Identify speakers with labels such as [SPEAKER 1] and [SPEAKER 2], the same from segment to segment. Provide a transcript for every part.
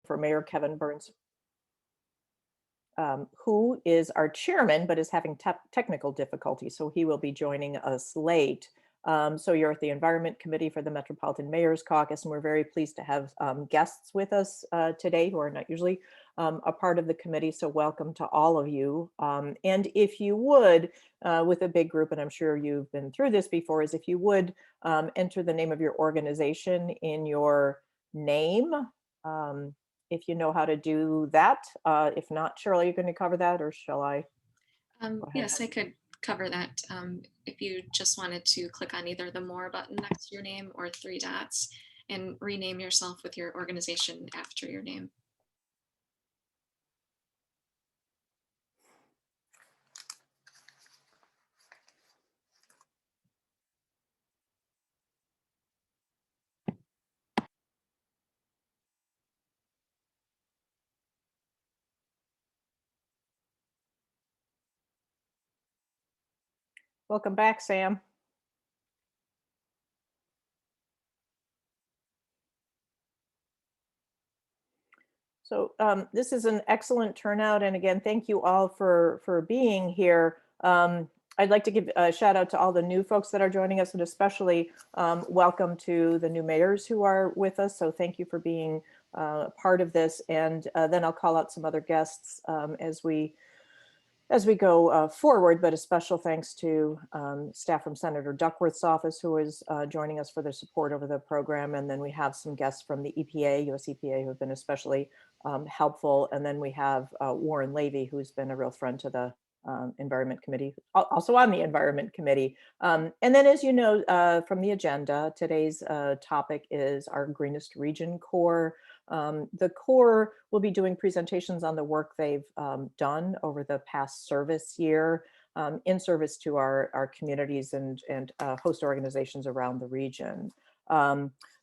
[SPEAKER 1] for Mayor Kevin Burns, who is our chairman, but is having technical difficulties. So he will be joining us late. So you're at the Environment Committee for the Metropolitan Mayor's Caucus, and we're very pleased to have guests with us today who are not usually a part of the committee. So welcome to all of you. And if you would, with a big group, and I'm sure you've been through this before, is if you would enter the name of your organization in your name. If you know how to do that. If not, Cheryl, are you going to cover that, or shall I?
[SPEAKER 2] Yes, I could cover that. If you just wanted to click on either the More button next to your name or 3 dots and rename yourself with your organization after your name.
[SPEAKER 1] Welcome back, Sam. So this is an excellent turnout. And again, thank you all for being here. I'd like to give a shout out to all the new folks that are joining us, and especially welcome to the new mayors who are with us. So thank you for being part of this. And then I'll call out some other guests as we go forward, but a special thanks to staff from Senator Duckworth's office, who is joining us for their support over the program. And then we have some guests from the EPA, US EPA, who have been especially helpful. And then we have Warren Levy, who's been a real friend to the Environment Committee, also on the Environment Committee. And then, as you know from the agenda, today's topic is our Greenest Region Corps. The Corps will be doing presentations on the work they've done over the past service year in service to our communities and host organizations around the region.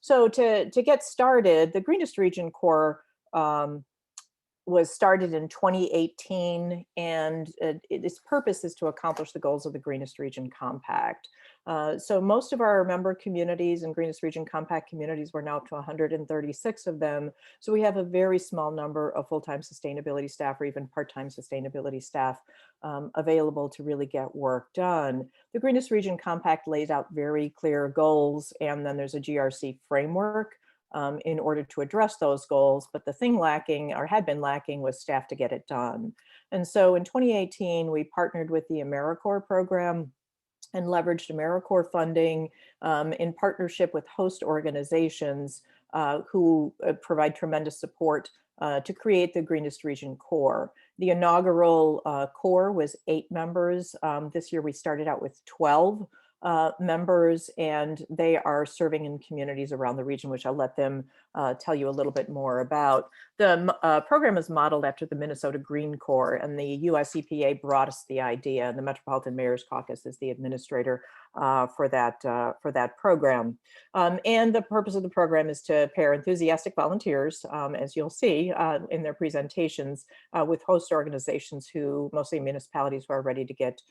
[SPEAKER 1] So to get started, the Greenest Region Corps was started in 2018, and its purpose is to accomplish the goals of the Greenest Region Compact. So most of our member communities and Greenest Region Compact communities, we're now up to 136 of them. So we have a very small number of full-time sustainability staff or even part-time sustainability staff available to really get work done. The Greenest Region Compact lays out very clear goals, and then there's a GRC framework in order to address those goals. But the thing lacking, or had been lacking, was staff to get it done. And so in 2018, we partnered with the AmeriCorps program and leveraged AmeriCorps funding in partnership with host organizations who provide tremendous support to create the Greenest Region Corps. The inaugural Corps was 8 members. This year we started out with 12 members, and they are serving in communities around the region, which I'll let them tell you a little bit more about. The program is modeled after the Minnesota Green Corps, and the US EPA brought us the idea, and the Metropolitan Mayor's Caucus is the administrator for that program. And the purpose of the program is to pair enthusiastic volunteers, as you'll see in their presentations, with host organizations who, mostly municipalities, who are ready to get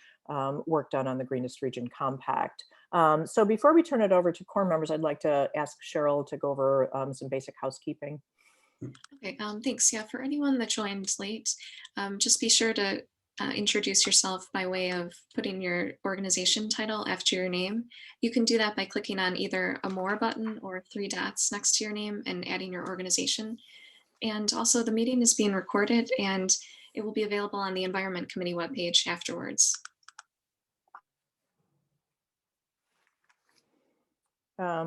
[SPEAKER 1] work done on the Greenest Region Compact. So before we turn it over to Corps members, I'd like to ask Cheryl to go over some basic housekeeping.
[SPEAKER 2] Okay, thanks. Yeah, for anyone that joined late, just be sure to introduce yourself by way of putting your organization title after your name. You can do that by clicking on either a More button or 3 dots next to your name and adding your organization. And also, the meeting is being recorded, and it will be available on the Environment Committee webpage afterwards.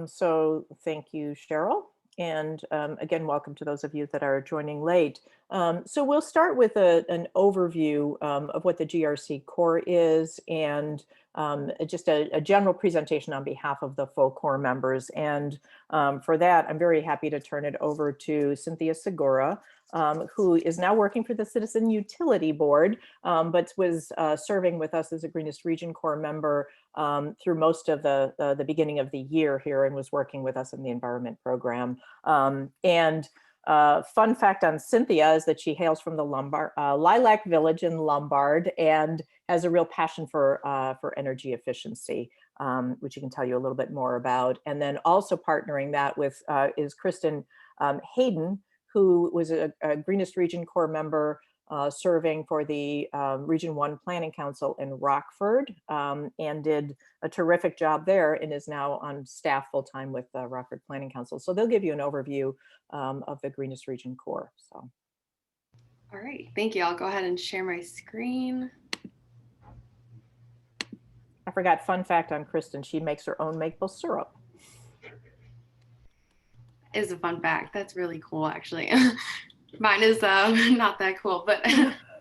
[SPEAKER 1] So thank you, Cheryl. And again, welcome to those of you that are joining late. So we'll start with an overview of what the GRC Corps is, and just a general presentation on behalf of the full Corps members. And for that, I'm very happy to turn it over to Cynthia Segura, who is now working for the Citizen Utility Board, but was serving with us as a Greenest Region Corps member through most of the beginning of the year here, and was working with us in the environment program. Fun fact on Cynthia is that she hails from the Lilac Village in Lombard and has a real passion for energy efficiency, which she can tell you a little bit more about. And then also partnering that with is Kristen Hayden, who was a Greenest Region Corps member serving for the Region 1 Planning Council in Rockford, and did a terrific job there and is now on staff full-time with the Rockford Planning Council. So they'll give you an overview of the Greenest Region Corps. So.
[SPEAKER 3] All right, thank you. I'll go ahead and share my screen.
[SPEAKER 1] I forgot, fun fact on Kristen, she makes her own maple syrup.
[SPEAKER 3] Is a fun fact. That's really cool, actually. Mine is not that cool, but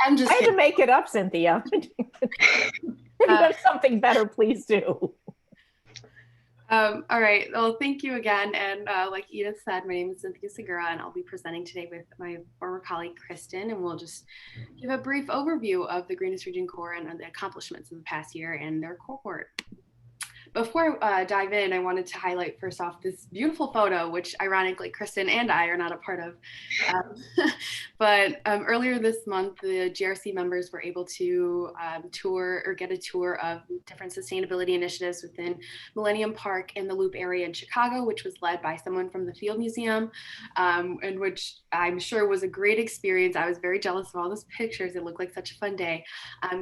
[SPEAKER 3] I'm just
[SPEAKER 1] I had to make it up, Cynthia. If you have something better, please do.
[SPEAKER 3] All right, well, thank you again. And like Edith said, my name is Cynthia Segura, and I'll be presenting today with my former colleague, Kristen, and we'll just give a brief overview of the Greenest Region Corps and the accomplishments of the past year and their cohort. Before I dive in, I wanted to highlight first off this beautiful photo, which ironically Kristen and I are not a part of. But earlier this month, the GRC members were able to tour or get a tour of different sustainability initiatives within Millennium Park in the Loop area in Chicago, which was led by someone from the Field Museum, and which I'm sure was a great experience. I was very jealous of all those pictures. It looked like such a fun day,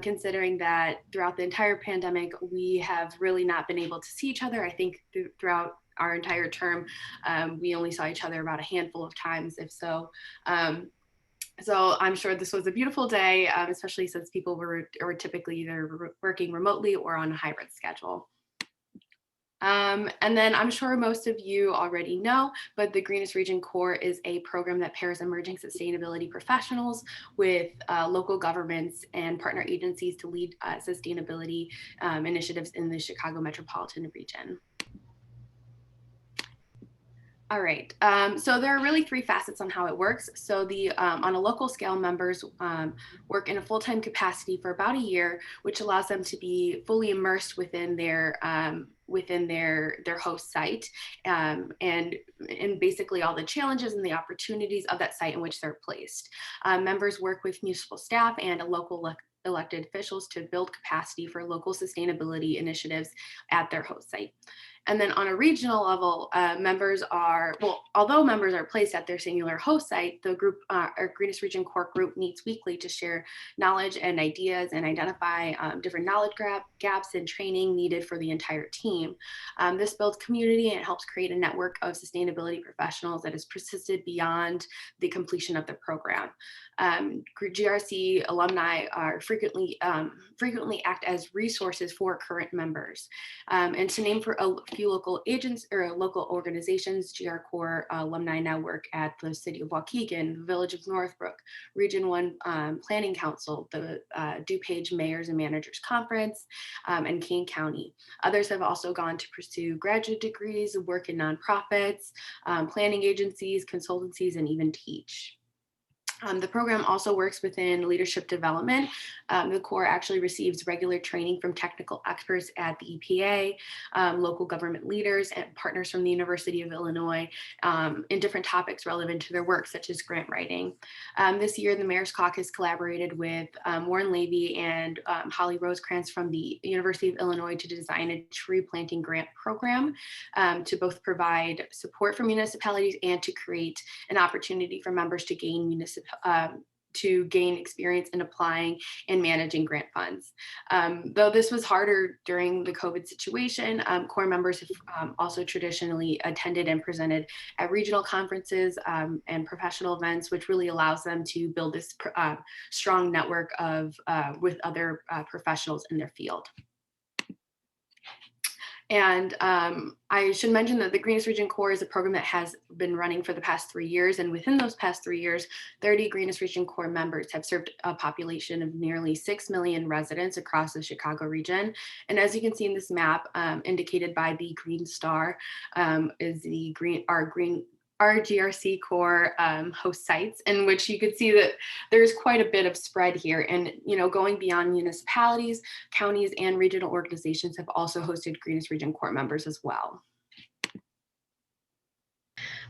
[SPEAKER 3] considering that throughout the entire pandemic, we have really not been able to see each other. I think throughout our entire term, we only saw each other about a handful of times, if so. So I'm sure this was a beautiful day, especially since people were typically either working remotely or on a hybrid schedule. And then I'm sure most of you already know, but the Greenest Region Corps is a program that pairs emerging sustainability professionals with local governments and partner agencies to lead sustainability initiatives in the Chicago Metropolitan region. All right, so there are really three facets on how it works. So on a local scale, members work in a full-time capacity for about a year, which allows them to be fully immersed within their host site and basically all the challenges and the opportunities of that site in which they're placed. Members work with municipal staff and local elected officials to build capacity for local sustainability initiatives at their host site. And then on a regional level, although members are placed at their singular host site, the group, our Greenest Region Corps group, meets weekly to share knowledge and ideas and identify different knowledge gaps and training needed for the entire team. This builds community and it helps create a network of sustainability professionals that has persisted beyond the completion of the program. GRC alumni are frequently act as resources for current members. And to name for a few local agents or local organizations, GRCorps alumni now work at the City of Waukegan, the Village of Northbrook, Region 1 Planning Council, the DuPage Mayors and Managers Conference, and Kane County. Others have also gone to pursue graduate degrees, work in nonprofits, planning agencies, consultancies, and even teach. The program also works within leadership development. The Corps actually receives regular training from technical experts at the EPA, local government leaders, and partners from the University of Illinois in different topics relevant to their work, such as grant writing. This year, the Mayor's Caucus collaborated with Warren Levy and Holly Rosecrans from the University of Illinois to design a tree planting grant program to both provide support for municipalities and to create an opportunity for members to gain experience in applying and managing grant funds. Though this was harder during the COVID situation, Corps members have also traditionally attended and presented at regional conferences and professional events, which really allows them to build this strong network with other professionals in their field. And I should mention that the Greenest Region Corps is a program that has been running for the past 3 years. And within those past 3 years, 30 Greenest Region Corps members have served a population of nearly 6 million residents across the Chicago region. And as you can see in this map, indicated by the green star, is our GRC Corps host sites, in which you could see that there's quite a bit of spread here. And going beyond municipalities, counties and regional organizations have also hosted Greenest Region Corps members as well.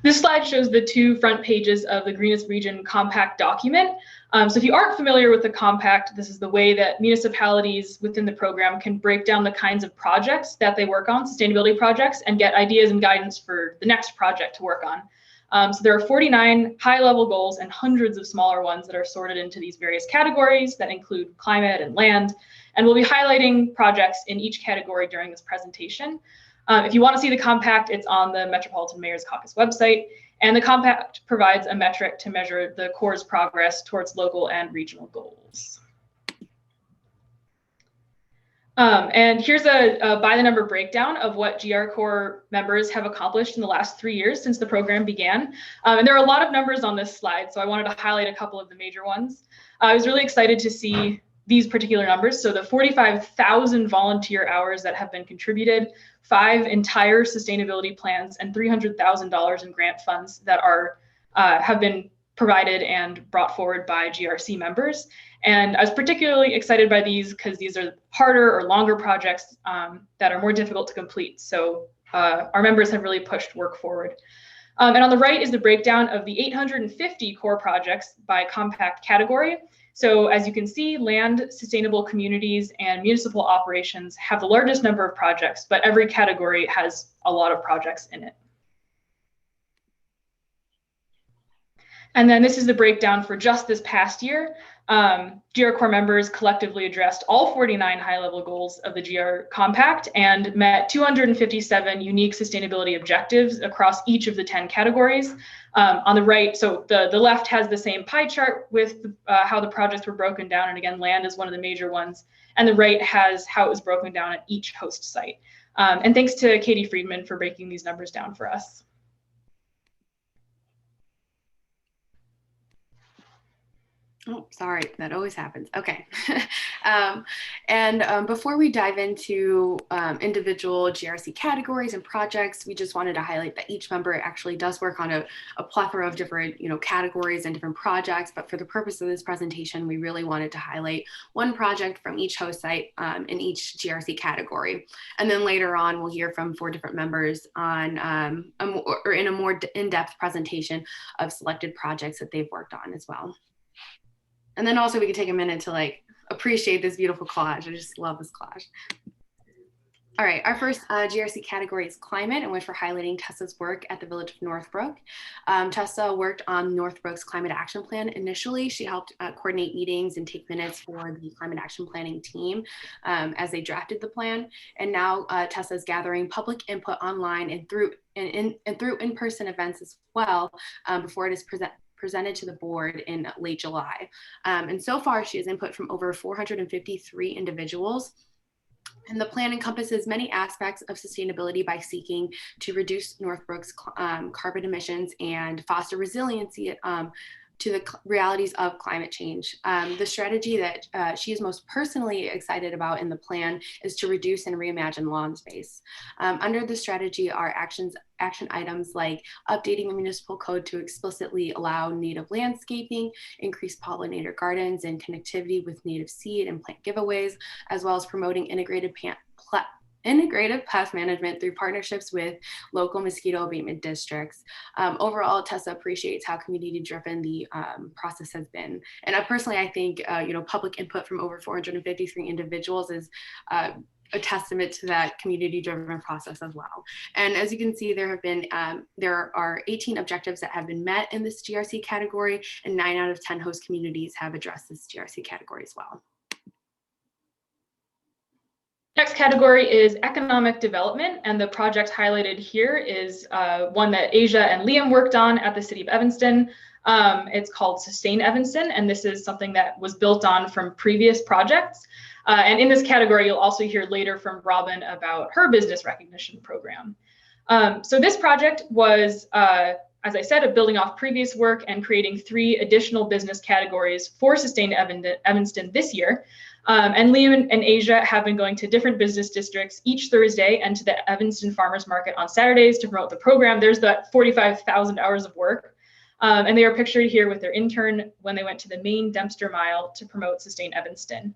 [SPEAKER 4] This slide shows the two front pages of the Greenest Region Compact document. So if you aren't familiar with the compact, this is the way that municipalities within the program can break down the kinds of projects that they work on, sustainability projects, and get ideas and guidance for the next project to work on. So there are 49 high-level goals and hundreds of smaller ones that are sorted into these various categories that include climate and land. And we'll be highlighting projects in each category during this presentation. If you want to see the compact, it's on the Metropolitan Mayor's Caucus website. And the compact provides a metric to measure the Corps' progress towards local and regional goals. And here's a by the number breakdown of what GRCorps members have accomplished in the last 3 years since the program began. And there are a lot of numbers on this slide, so I wanted to highlight a couple of the major ones. I was really excited to see these particular numbers. So the 45,000 volunteer hours that have been contributed, 5 entire sustainability plans, and $300,000 in grant funds that are have been provided and brought forward by GRC members. And I was particularly excited by these because these are harder or longer projects that are more difficult to complete. So our members have really pushed work forward. And on the right is the breakdown of the 850 core projects by compact category. So as you can see, land, sustainable communities, and municipal operations have the largest number of projects, but every category has a lot of projects in it. And then this is the breakdown for just this past year. GRCorps members collectively addressed all 49 high-level goals of the GR Compact and met 257 unique sustainability objectives across each of the 10 categories. On the right, so the left has the same pie chart with how the projects were broken down, and again, land is one of the major ones, and the right has how it was broken down at each host site. And thanks to Katie Friedman for breaking these numbers down for us.
[SPEAKER 3] Oh, sorry, that always happens. Okay. Before we dive into individual GRC categories and projects, we just wanted to highlight that each member actually does work on a plethora of different categories and different projects. But for the purpose of this presentation, we really wanted to highlight one project from each host site in each GRC category. And then later on, we'll hear from 4 different members on in a more in-depth presentation of selected projects that they've worked on as well. And then also we could take a minute to appreciate this beautiful collage. I just love this collage. All right, our first GRC category is climate, in which we're highlighting Tessa's work at the Village of Northbrook. Tessa worked on Northbrook's Climate Action Plan. Initially, she helped coordinate meetings and take minutes for the Climate Action Planning team as they drafted the plan. And now Tessa's gathering public input online and through in-person events as well before it is presented to the board in late July. And so far, she has input from over 453 individuals. And the plan encompasses many aspects of sustainability by seeking to reduce Northbrook's carbon emissions and foster resiliency to the realities of climate change. The strategy that she is most personally excited about in the plan is to reduce and reimagine lawn space. Under the strategy are action items like updating the municipal code to explicitly allow native landscaping, increase pollinator gardens, and connectivity with native seed and plant giveaways, as well as promoting integrated pest management through partnerships with local mosquito abatement districts. Overall, Tessa appreciates how community-driven the process has been. And personally, I think public input from over 453 individuals is a testament to that community-driven process as well. And as you can see, there are 18 objectives that have been met in this GRC category, and 9 out of 10 host communities have addressed this GRC category as well.
[SPEAKER 4] Next category is economic development, and the project highlighted here is one that Asia and Liam worked on at the City of Evanston. It's called Sustain Evanston, and this is something that was built on from previous projects. And in this category, you'll also hear later from Robin about her business recognition program. So this project was, as I said, building off previous work and creating 3 additional business categories for Sustain Evanston this year. And Liam and Asia have been going to different business districts each Thursday and to the Evanston Farmers Market on Saturdays to promote the program. There's that 45,000 hours of work. And they are pictured here with their intern when they went to the main Dempster Mile to promote Sustain Evanston.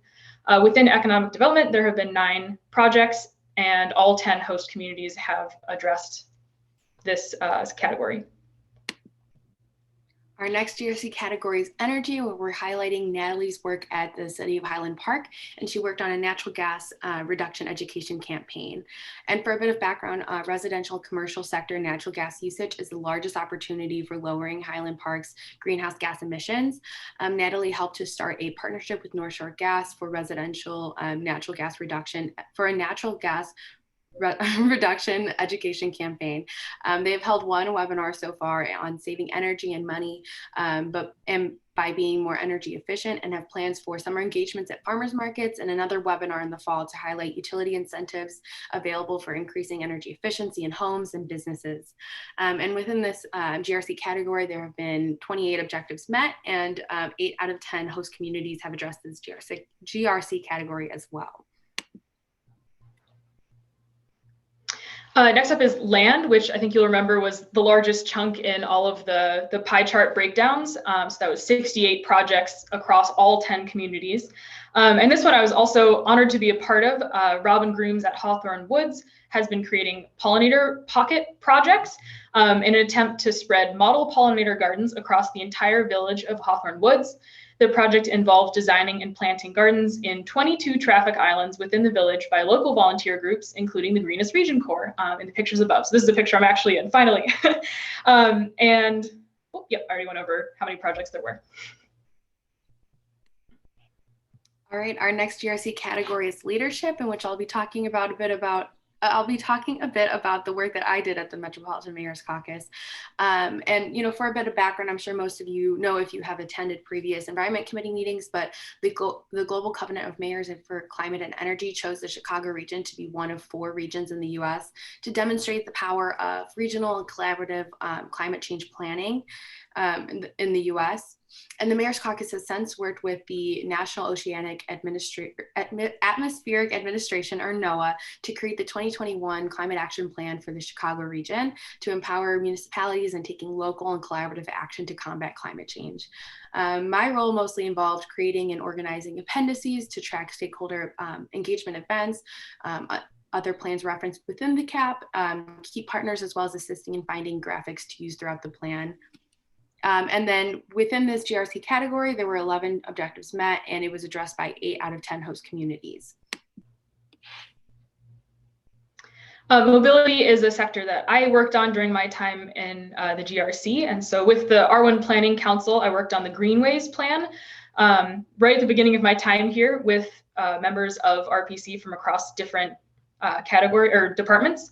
[SPEAKER 4] Within economic development, there have been 9 projects, and all 10 host communities have addressed this category.
[SPEAKER 3] Our next GRC category is energy, where we're highlighting Natalie's work at the City of Highland Park, and she worked on a natural gas reduction education campaign. And for a bit of background, residential commercial sector natural gas usage is the largest opportunity for lowering Highland Park's greenhouse gas emissions. Natalie helped to start a partnership with North Shore Gas for residential natural gas reduction, for a natural gas reduction education campaign. They have held one webinar so far on saving energy and money, and by being more energy efficient, and have plans for summer engagements at farmers markets and another webinar in the fall to highlight utility incentives available for increasing energy efficiency in homes and businesses. And within this GRC category, there have been 28 objectives met, and 8 out of 10 host communities have addressed this GRC category as well.
[SPEAKER 4] Next up is land, which I think you'll remember was the largest chunk in all of the pie chart breakdowns. So that was 68 projects across all 10 communities. And this one I was also honored to be a part of. Robin Grooms at Hawthorn Woods has been creating pollinator pocket projects in an attempt to spread model pollinator gardens across the entire village of Hawthorn Woods. The project involved designing and planting gardens in 22 traffic islands within the village by local volunteer groups, including the Greenest Region Corps in the pictures above. So this is a picture I'm actually in, finally. And yep, I already went over how many projects there were.
[SPEAKER 3] All right, our next GRC category is leadership, in which I'll be talking a bit about the work that I did at the Metropolitan Mayor's Caucus. And, for a bit of background, I'm sure most of you know if you have attended previous Environment Committee meetings, but the Global Covenant of Mayors for Climate and Energy chose the Chicago region to be one of 4 regions in the US to demonstrate the power of regional and collaborative climate change planning in the US. And the Mayor's Caucus has since worked with the National Oceanic Atmospheric Administration, or NOAA, to create the 2021 Climate Action Plan for the Chicago region to empower municipalities in taking local and collaborative action to combat climate change. My role mostly involved creating and organizing appendices to track stakeholder engagement events, other plans referenced within the CAP, key partners, as well as assisting in finding graphics to use throughout the plan. And then within this GRC category, there were 11 objectives met, and it was addressed by 8 out of 10 host communities.
[SPEAKER 4] Mobility is a sector that I worked on during my time in the GRC. And so with the R1 Planning Council, I worked on the Greenways plan right at the beginning of my time here with members of RPC from across different category or departments.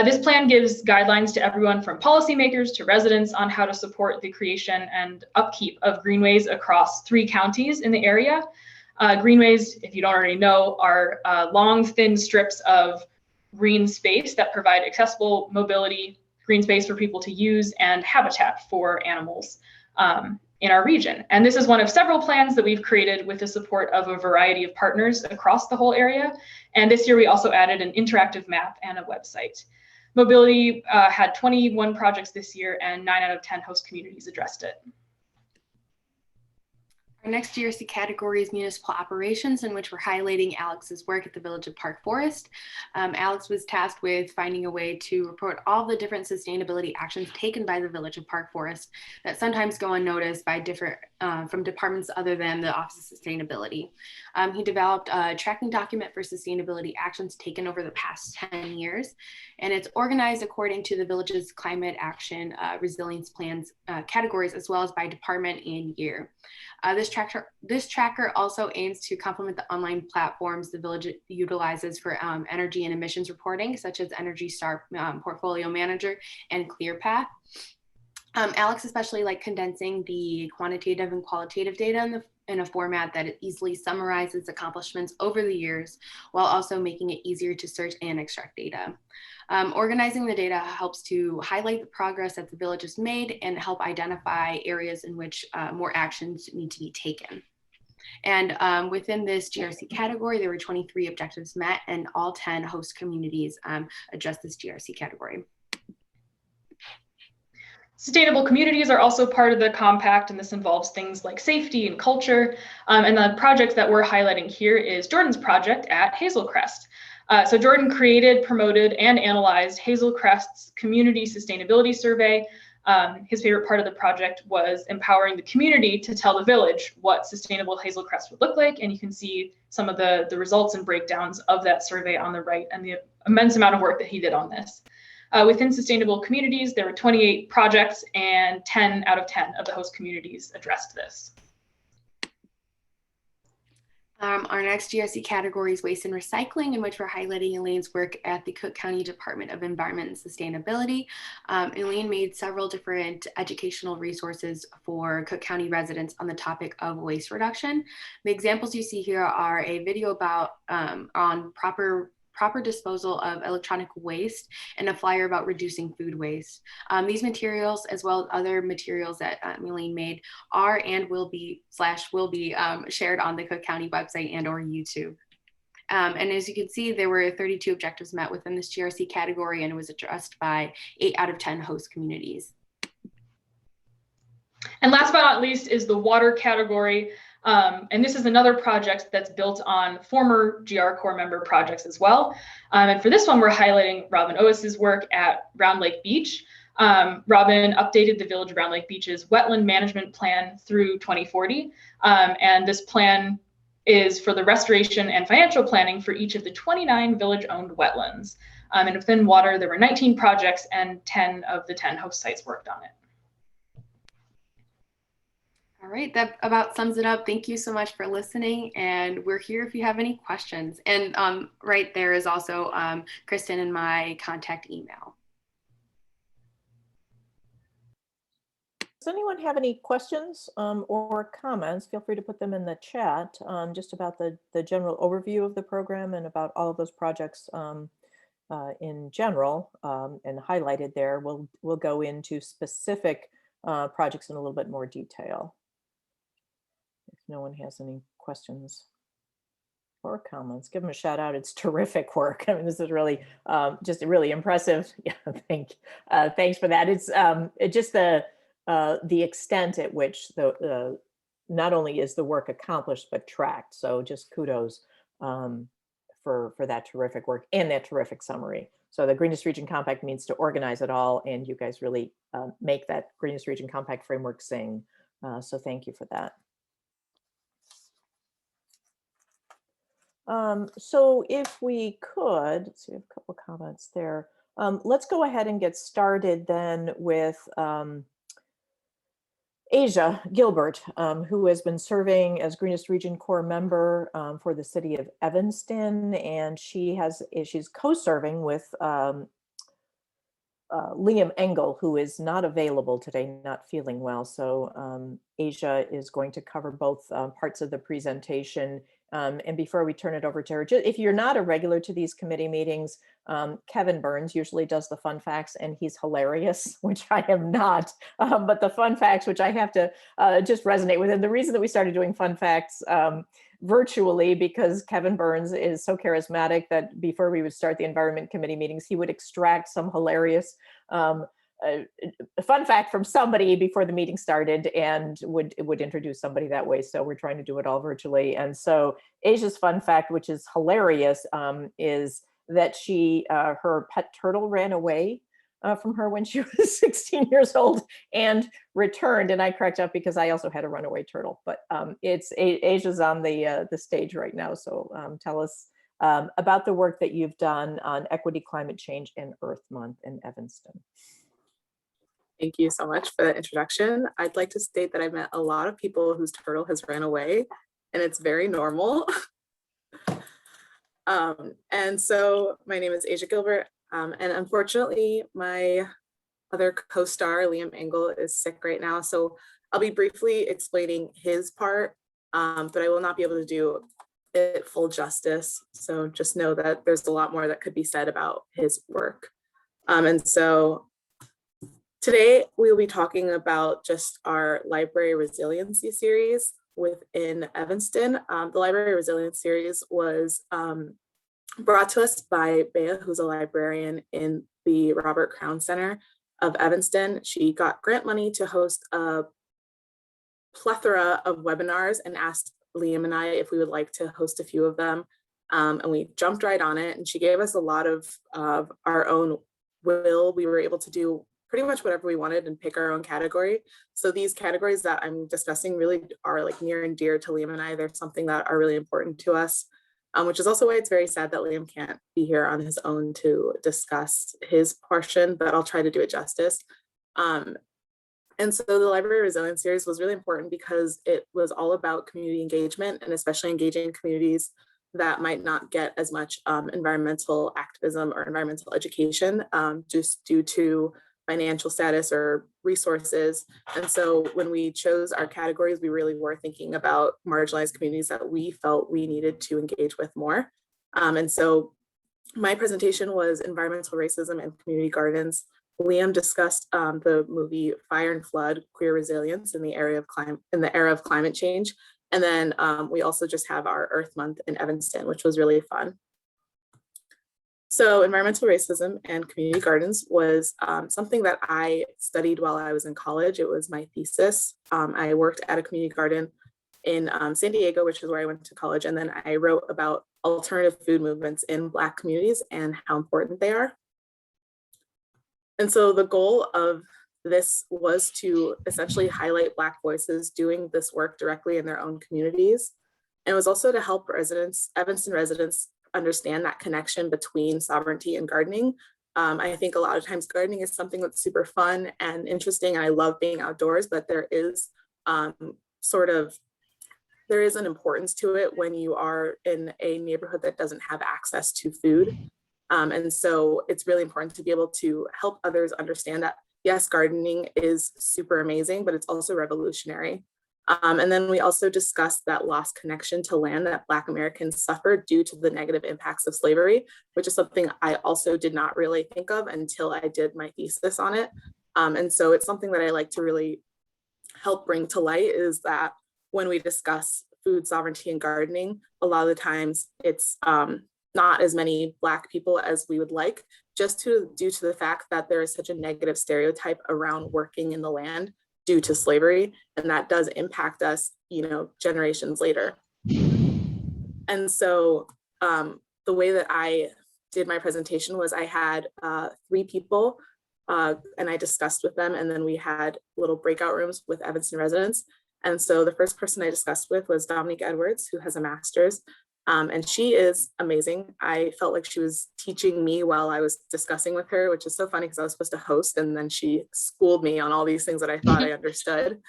[SPEAKER 4] This plan gives guidelines to everyone from policymakers to residents on how to support the creation and upkeep of greenways across 3 counties in the area. Greenways, if you don't already know, are long, thin strips of green space that provide accessible mobility, green space for people to use, and habitat for animals in our region. And this is one of several plans that we've created with the support of a variety of partners across the whole area. And this year we also added an interactive map and a website. Mobility had 21 projects this year, and 9 out of 10 host communities addressed it.
[SPEAKER 3] Our next GRC category is municipal operations, in which we're highlighting Alex's work at the Village of Park Forest. Alex was tasked with finding a way to report all the different sustainability actions taken by the Village of Park Forest that sometimes go unnoticed by from departments other than the Office of Sustainability. He developed a tracking document for sustainability actions taken over the past 10 years, and it's organized according to the village's climate action resilience plans categories, as well as by department and year. This tracker also aims to complement the online platforms the village utilizes for energy and emissions reporting, such as Energy Star Portfolio Manager and ClearPath. Alex especially liked condensing the quantitative and qualitative data in a format that it easily summarizes accomplishments over the years, while also making it easier to search and extract data. Organizing the data helps to highlight the progress that the village has made and help identify areas in which more actions need to be taken. And within this GRC category, there were 23 objectives met, and all 10 host communities addressed this GRC category.
[SPEAKER 4] Sustainable communities are also part of the compact, and this involves things like safety and culture. And the project that we're highlighting here is Jordan's project at Hazel Crest. So Jordan created, promoted, and analyzed Hazel Crest's Community Sustainability Survey. His favorite part of the project was empowering the community to tell the village what sustainable hazelcrest would look like. And you can see some of the results and breakdowns of that survey on the right and the immense amount of work that he did on this. Within sustainable communities, there were 28 projects and 10 out of 10 of the host communities addressed this.
[SPEAKER 3] Our next GRC category is waste and recycling, in which we're highlighting Elaine's work at the Cook County Department of Environment and Sustainability. Elaine made several different educational resources for Cook County residents on the topic of waste reduction. The examples you see here are a video about on proper disposal of electronic waste and a flyer about reducing food waste. These materials, as well as other materials that Elaine made, are and will be shared on the Cook County website and or YouTube. And as you can see, there were 32 objectives met within this GRC category, and it was addressed by 8 out of 10 host communities.
[SPEAKER 4] And last but not least is the water category. And this is another project that's built on former GRCorps member projects as well. And for this one, we're highlighting Robin Owis's work at Round Lake Beach. Robin updated the Village of Round Lake Beach's wetland management plan through 2040. And this plan is for the restoration and financial planning for each of the 29 village-owned wetlands. And within water, there were 19 projects and 10 of the 10 host sites worked on it.
[SPEAKER 3] All right, that about sums it up. Thank you so much for listening, and we're here if you have any questions. And right there is also Kristen and my contact email.
[SPEAKER 1] Does anyone have any questions or comments? Feel free to put them in the chat just about the general overview of the program and about all of those projects in general and highlighted there. We'll go into specific projects in a little bit more detail. If no one has any questions or comments, give them a shout out. It's terrific work. I mean, this is really just really impressive. Yeah, thanks for that. It's just the extent at which not only is the work accomplished but tracked. So just kudos for that terrific work and that terrific summary. So the Greenest Region Compact means to organize it all, and you guys really make that Greenest Region Compact framework sing. So thank you for that. So if we could, let's see, I have a couple of comments there. Let's go ahead and get started then with Asia Gilbert, who has been serving as Greenest Region Corps member for the city of Evanston, and she's co-serving with Liam Engel, who is not available today, not feeling well. So Asia is going to cover both parts of the presentation. And before we turn it over to her, if you're not a regular to these committee meetings, Kevin Burns usually does the fun facts, and he's hilarious, which I am not. But the fun facts, which I have to just resonate with. And the reason that we started doing fun facts virtually, because Kevin Burns is so charismatic that before we would start the environment committee meetings, he would extract some hilarious a fun fact from somebody before the meeting started and would introduce somebody that way. So we're trying to do it all virtually. And so Asia's fun fact, which is hilarious, is that her pet turtle ran away from her when she was 16 years old and returned. And I cracked up because I also had a runaway turtle. But Asia's on the stage right now. So tell us about the work that you've done on equity, climate change, and Earth Month in Evanston.
[SPEAKER 5] Thank you so much for that introduction. I'd like to state that I met a lot of people whose turtle has ran away, and it's very normal. And so my name is Asia Gilbert, and unfortunately my other co-star, Liam Engel, is sick right now. So I'll be briefly explaining his part, but I will not be able to do it full justice. So just know that there's a lot more that could be said about his work. And so today we will be talking about just our library resiliency series within Evanston. The library resilience series was brought to us by Bea, who's a librarian in the Robert Crown Center of Evanston. She got grant money to host a plethora of webinars and asked Liam and I if we would like to host a few of them. And we jumped right on it, and she gave us a lot of our own will. We were able to do pretty much whatever we wanted and pick our own category. So these categories that I'm discussing really are like near and dear to Liam and I. They're something that are really important to us, which is also why it's very sad that Liam can't be here on his own to discuss his portion, but I'll try to do it justice. And so the Library Resilience Series was really important because it was all about community engagement, and especially engaging communities that might not get as much environmental activism or environmental education just due to financial status or resources. And so when we chose our categories, we really were thinking about marginalized communities that we felt we needed to engage with more. And so my presentation was environmental racism and community gardens. Liam discussed the movie Fire and Flood, Queer Resilience in the era of climate change. And then we also just have our Earth Month in Evanston, which was really fun. So environmental racism and community gardens was something that I studied while I was in college. It was my thesis. I worked at a community garden in San Diego, which is where I went to college. And then I wrote about alternative food movements in Black communities and how important they are. And so the goal of this was to essentially highlight Black voices doing this work directly in their own communities. And it was also to help Evanston residents understand that connection between sovereignty and gardening. I think a lot of times gardening is something that's super fun and interesting, and I love being outdoors, but there is there is an importance to it when you are in a neighborhood that doesn't have access to food. And so it's really important to be able to help others understand that, yes, gardening is super amazing, but it's also revolutionary. And then we also discussed that lost connection to land that Black Americans suffered due to the negative impacts of slavery, which is something I also did not really think of until I did my thesis on it. And so it's something that I like to really help bring to light, is that when we discuss food sovereignty and gardening, a lot of the times it's not as many Black people as we would like, just due to the fact that there is such a negative stereotype around working in the land due to slavery, and that does impact us, generations later. And so the way that I did my presentation was I had 3 people and I discussed with them, and then we had little breakout rooms with Evanston residents. And so the first person I discussed with was Dominique Edwards, who has a master's. And she is amazing. I felt like she was teaching me while I was discussing with her, which is so funny because I was supposed to host, and then she schooled me on all these things that I thought I understood.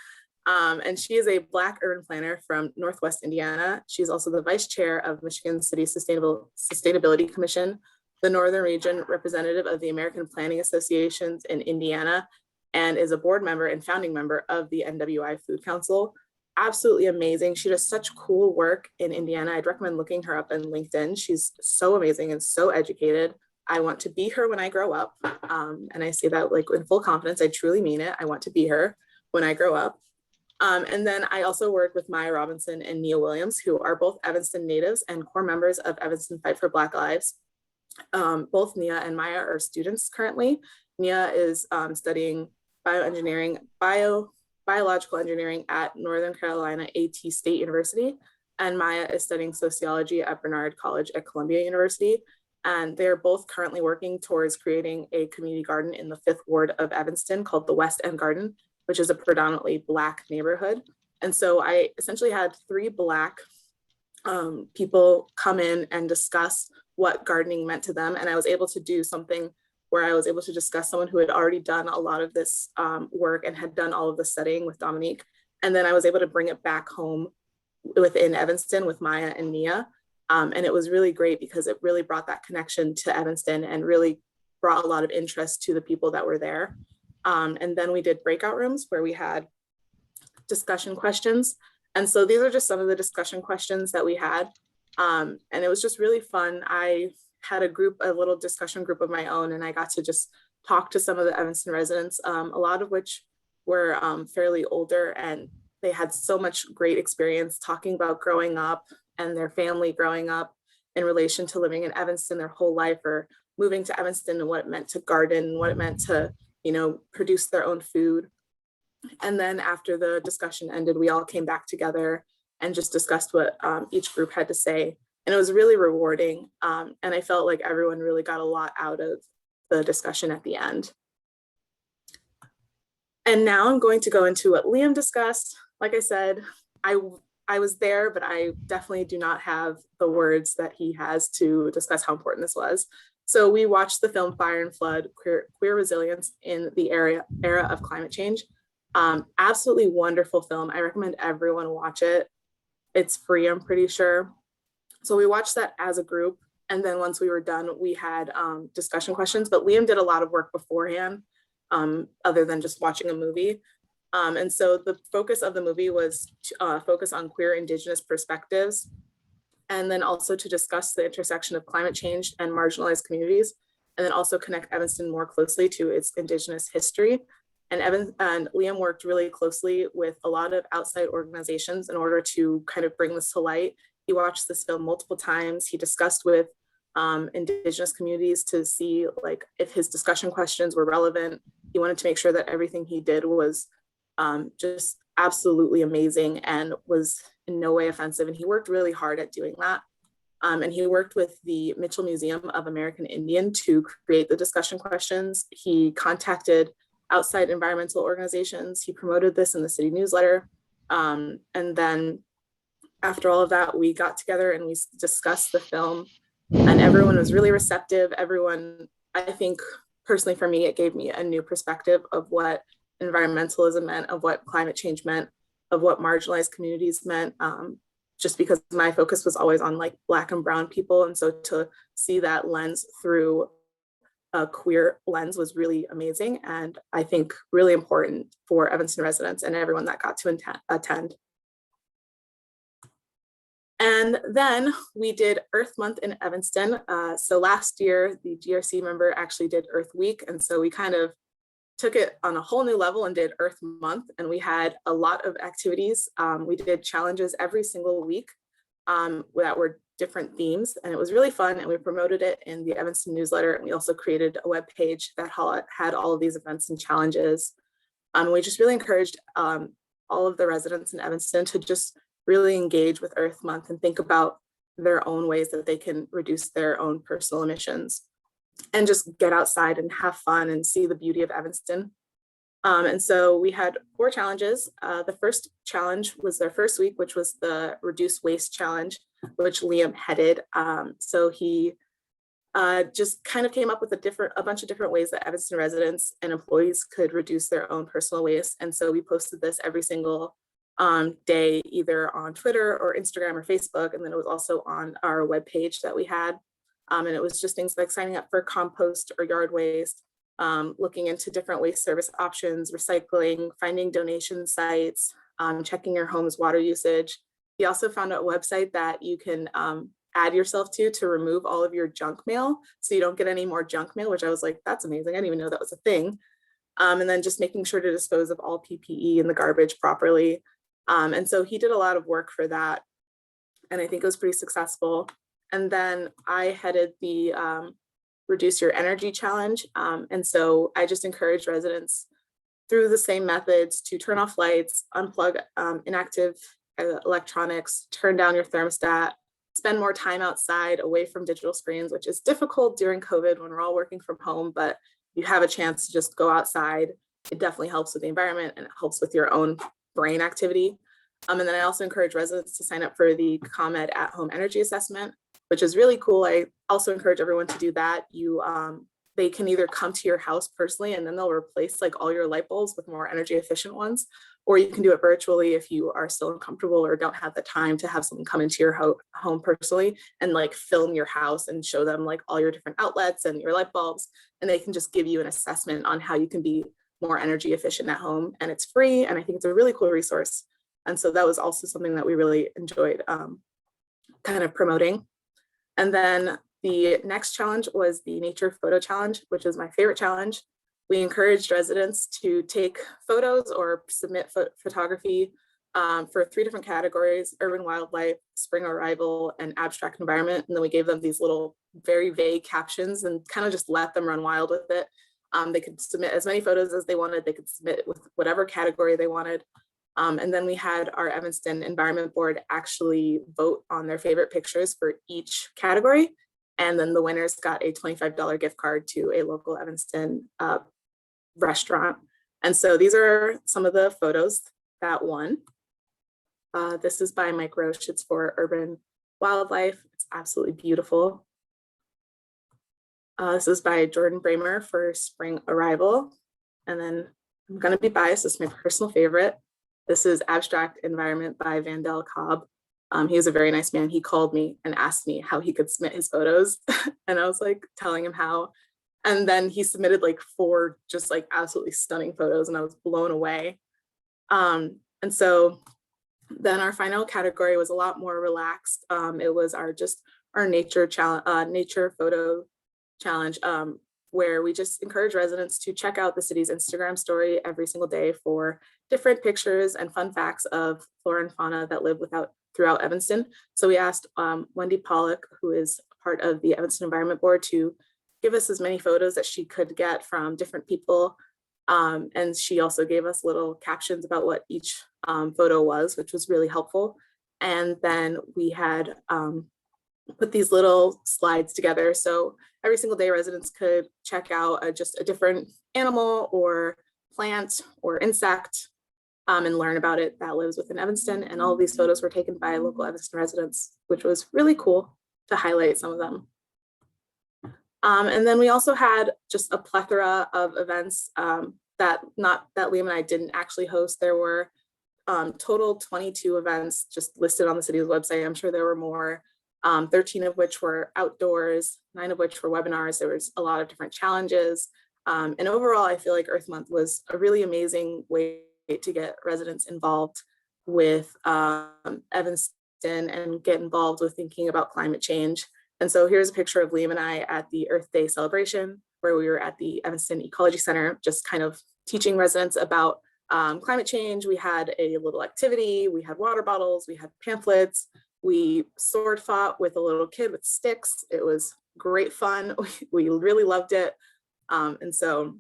[SPEAKER 5] And she is a Black urban planner from Northwest Indiana. She's also the vice chair of Michigan City Sustainability Commission, the Northern Region representative of the American Planning Associations in Indiana, and is a board member and founding member of the NWI Food Council. Absolutely amazing. She does such cool work in Indiana. I'd recommend looking her up on LinkedIn. She's so amazing and so educated. I want to be her when I grow up. And I say that like in full confidence. I truly mean it. I want to be her when I grow up. And then I also work with Maya Robinson and Nia Williams, who are both Evanston natives and core members of Evanston Fight for Black Lives. Both Nia and Maya are students currently. Nia is studying biological engineering at Northern Carolina AT State University, and Maya is studying sociology at Bernard College at Columbia University. And they're both currently working towards creating a community garden in the 5th Ward of Evanston called the West End Garden, which is a predominantly Black neighborhood. And so I essentially had 3 Black people come in and discuss what gardening meant to them. And I was able to do something where I was able to discuss someone who had already done a lot of this work and had done all of the studying with Dominique. And then I was able to bring it back home within Evanston with Maya and Nia. And it was really great because it really brought that connection to Evanston and really brought a lot of interest to the people that were there. And then we did breakout rooms where we had discussion questions. And so these are just some of the discussion questions that we had. And it was just really fun. I had a little discussion group of my own, and I got to just talk to some of the Evanston residents, a lot of which were fairly older, and they had so much great experience talking about growing up and their family growing up in relation to living in Evanston their whole life, or moving to Evanston and what it meant to garden and what it meant to, produce their own food. And then after the discussion ended, we all came back together and just discussed what each group had to say. And it was really rewarding. And I felt like everyone really got a lot out of the discussion at the end. And now I'm going to go into what Liam discussed. Like I said, I was there, but I definitely do not have the words that he has to discuss how important this was. So we watched the film Fire and Flood, Queer Resilience in the era of climate change. Absolutely wonderful film. I recommend everyone watch it. It's free, I'm pretty sure. So we watched that as a group. And then once we were done, we had discussion questions, but Liam did a lot of work beforehand, other than just watching a movie. And so the focus of the movie was to focus on queer Indigenous perspectives, and then also to discuss the intersection of climate change and marginalized communities, and then also connect Evanston more closely to its Indigenous history. And Liam worked really closely with a lot of outside organizations in order to kind of bring this to light. He watched this film multiple times. He discussed with Indigenous communities to see like if his discussion questions were relevant. He wanted to make sure that everything he did was just absolutely amazing and was in no way offensive. And he worked really hard at doing that. And he worked with the Mitchell Museum of American Indian to create the discussion questions. He contacted outside environmental organizations. He promoted this in the city newsletter. And then after all of that, we got together and we discussed the film, and everyone was really receptive. Everyone, I think personally for me, it gave me a new perspective of what environmentalism meant, of what climate change meant, of what marginalized communities meant, just because my focus was always on like Black and brown people. And so to see that lens through a queer lens was really amazing. And I think really important for Evanston residents and everyone that got to attend. And then we did Earth Month in Evanston. So last year, the GRC member actually did Earth Week. And so we kind of took it on a whole new level and did Earth Month. And we had a lot of activities. We did challenges every single week that were different themes. And it was really fun. And we promoted it in the Evanston newsletter. And we also created a web page that had all of these events and challenges. We just really encouraged all of the residents in Evanston to just really engage with Earth Month and think about their own ways that they can reduce their own personal emissions and just get outside and have fun and see the beauty of Evanston. And so we had 4 challenges. The first challenge was their first week, which was the Reduce Waste Challenge, which Liam headed. So he just kind of came up with a bunch of different ways that Evanston residents and employees could reduce their own personal waste. And so we posted this every single day, either on Twitter or Instagram or Facebook. And then it was also on our webpage that we had. And it was just things like signing up for compost or yard waste, looking into different waste service options, recycling, finding donation sites, checking your home's water usage. We also found a website that you can add yourself to remove all of your junk mail so you don't get any more junk mail, which I was like, that's amazing. I didn't even know that was a thing. And then just making sure to dispose of all PPE in the garbage properly. And so he did a lot of work for that. And I think it was pretty successful. And then I headed the Reduce Your Energy Challenge. And so I just encouraged residents through the same methods to turn off lights, unplug inactive electronics, turn down your thermostat, spend more time outside away from digital screens, which is difficult during COVID when we're all working from home, but you have a chance to just go outside. It definitely helps with the environment and it helps with your own brain activity. And then I also encourage residents to sign up for the ComEd at-home energy assessment, which is really cool. I also encourage everyone to do that. They can either come to your house personally and then they'll replace like all your light bulbs with more energy efficient ones, or you can do it virtually if you are still uncomfortable or don't have the time to have someone come into your home personally and like film your house and show them like all your different outlets and your light bulbs. And they can just give you an assessment on how you can be more energy efficient at home, and it's free. And I think it's a really cool resource. And so that was also something that we really enjoyed kind of promoting. And then the next challenge was the Nature Photo Challenge, which is my favorite challenge. We encouraged residents to take photos or submit photography for 3 different categories: urban wildlife, spring arrival, and abstract environment. And then we gave them these little very vague captions and kind of just let them run wild with it. They could submit as many photos as they wanted. They could submit with whatever category they wanted. And then we had our Evanston Environment Board actually vote on their favorite pictures for each category. And then the winners got a $25 gift card to a local Evanston restaurant. And so these are some of the photos that won. This is by Mike Roche. It's for urban wildlife. It's absolutely beautiful. This is by Jordan Bramer for spring arrival. And then I'm going to be biased. This is my personal favorite. This is Abstract Environment by Vandel Cobb. He was a very nice man. He called me and asked me how he could submit his photos. And I was like telling him how. And then he submitted like 4 just like absolutely stunning photos, and I was blown away. And so then our final category was a lot more relaxed. It was our nature challenge, nature photo challenge, where we just encourage residents to check out the city's Instagram story every single day for different pictures and fun facts of flora and fauna that live throughout Evanston. So we asked Wendy Pollock, who is part of the Evanston Environment Board, to give us as many photos that she could get from different people. And she also gave us little captions about what each photo was, which was really helpful. And then we had put these little slides together. So every single day residents could check out just a different animal or plant or insect and learn about it that lives within Evanston. And all of these photos were taken by local Evanston residents, which was really cool to highlight some of them. And then we also had just a plethora of events that Liam and I didn't actually host. There were total 22 events just listed on the city's website. I'm sure there were more, 13 of which were outdoors, 9 of which were webinars. There was a lot of different challenges. And overall, I feel like Earth Month was a really amazing way to get residents involved with Evanston and get involved with thinking about climate change. And so here's a picture of Liam and I at the Earth Day celebration, where we were at the Evanston Ecology Center, just kind of teaching residents about climate change. We had a little activity, we had water bottles, we had pamphlets, we sword fought with a little kid with sticks. It was great fun. We really loved it. And so,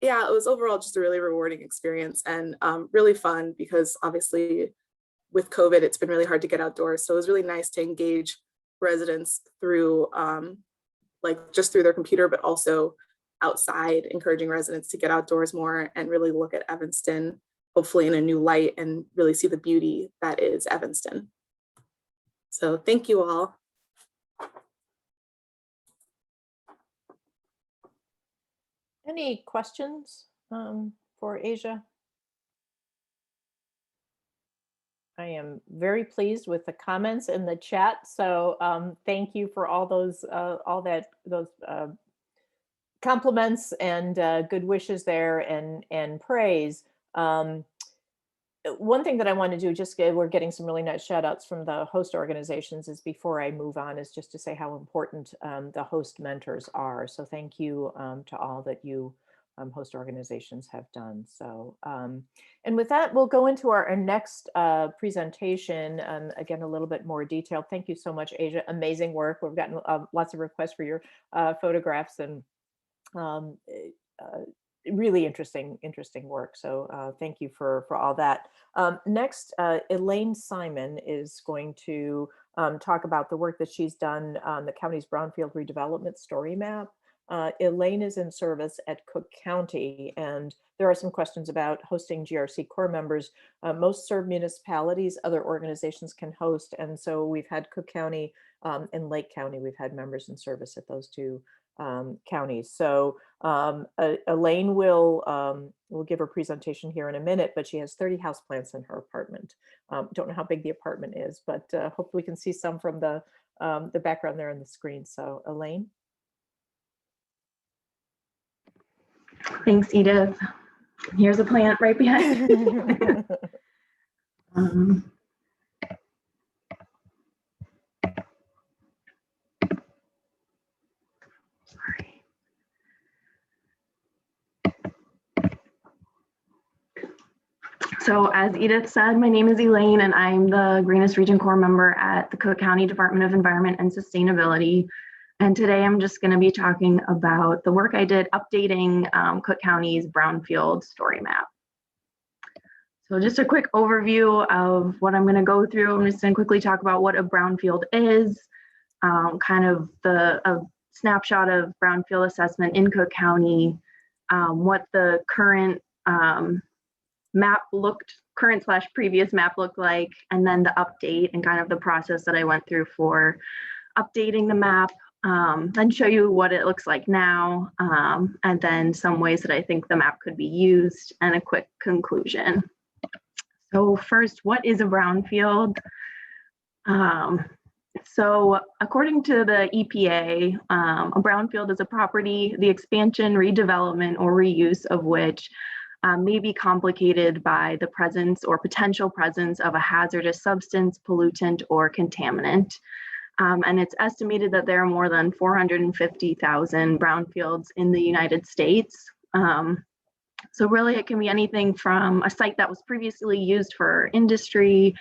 [SPEAKER 5] yeah, it was overall just a really rewarding experience and really fun, because obviously with COVID, it's been really hard to get outdoors. So it was really nice to engage residents through just through their computer, but also outside, encouraging residents to get outdoors more and really look at Evanston, hopefully in a new light, and really see the beauty that is Evanston. So thank you all.
[SPEAKER 1] Any questions for Asia? I am very pleased with the comments in the chat. So thank you for all those compliments and good wishes there and praise. One thing that I want to do, we're getting some really nice shout outs from the host organizations, is before I move on, is just to say how important the host mentors are. So thank you to all that you host organizations have done. So, and with that, we'll go into our next presentation. Again, a little bit more detailed. Thank you so much, Asia. Amazing work. We've gotten lots of requests for your photographs and really interesting work. So thank you for all that. Next, Elaine Simon is going to talk about the work that she's done on the county's Brownfield redevelopment story map. Elaine is in service at Cook County, and there are some questions about hosting GRCorps members. Most served municipalities, other organizations can host, and so we've had Cook County and Lake County. We've had members in service at those 2 counties. So Elaine will give her presentation here in a minute, but she has 30 houseplants in her apartment. Don't know how big the apartment is, but hopefully we can see some from the background there on the screen. So Elaine.
[SPEAKER 6] Thanks, Edith. Here's a plant right behind. Sorry. So as Edith said, my name is Elaine and I'm the Greenest Region Corps member at the Cook County Department of Environment and Sustainability. And today I'm just going to be talking about the work I did updating Cook County's Brownfield story map. So just a quick overview of what I'm going to go through. I'm just going to quickly talk about what a brownfield is, kind of a snapshot of brownfield assessment in Cook County, what the current map looked, current/previous map looked like, and then the update and kind of the process that I went through for updating the map, and show you what it looks like now, and then some ways that I think the map could be used, and a quick conclusion. So first, what is a brownfield? So according to the EPA, a brownfield is a property, the expansion, redevelopment, or reuse of which may be complicated by the presence or potential presence of a hazardous substance, pollutant, or contaminant. And it's estimated that there are more than 450,000 brownfields in the United States. So really it can be anything from a site that was previously used for industry,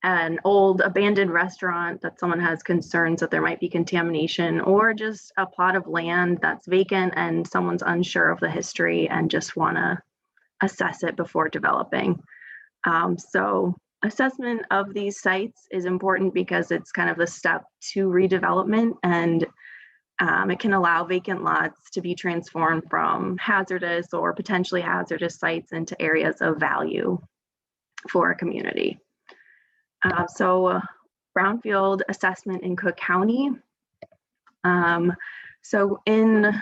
[SPEAKER 6] an old abandoned restaurant that someone has concerns that there might be contamination, or just a plot of land that's vacant and someone's unsure of the history and just want to assess it before developing. So assessment of these sites is important because it's kind of the step to redevelopment, and it can allow vacant lots to be transformed from hazardous or potentially hazardous sites into areas of value for a community. So brownfield assessment in Cook County. So in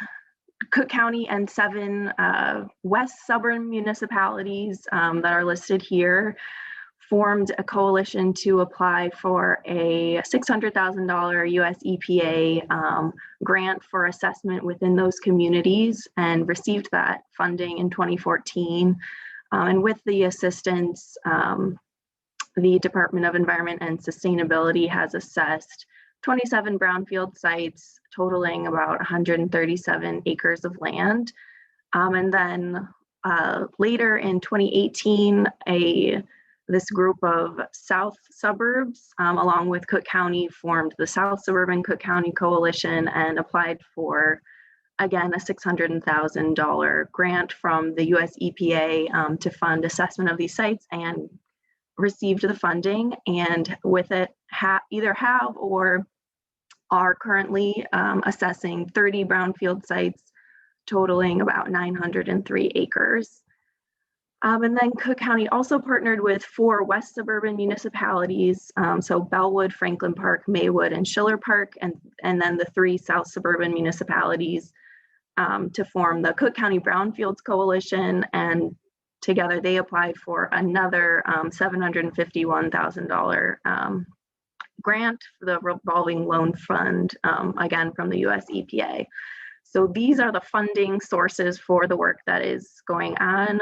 [SPEAKER 6] Cook County and 7 west suburban municipalities that are listed here formed a coalition to apply for a $600,000 US EPA grant for assessment within those communities, and received that funding in 2014. And with the assistance, the Department of Environment and Sustainability has assessed 27 brownfield sites totaling about 137 acres of land. And then later in 2018, this group of South suburbs, along with Cook County, formed the South Suburban Cook County Coalition and applied for, again, a $600,000 grant from the US EPA to fund assessment of these sites, and received the funding, and with it either have or are currently assessing 30 brownfield sites totaling about 903 acres. And then Cook County also partnered with 4 west suburban municipalities, so Bellwood, Franklin Park, Maywood, and Schiller Park, and then the 3 south suburban municipalities to form the Cook County Brownfields Coalition, and together they applied for another $751,000 grant for the revolving loan fund, again from the US EPA. So these are the funding sources for the work that is going on,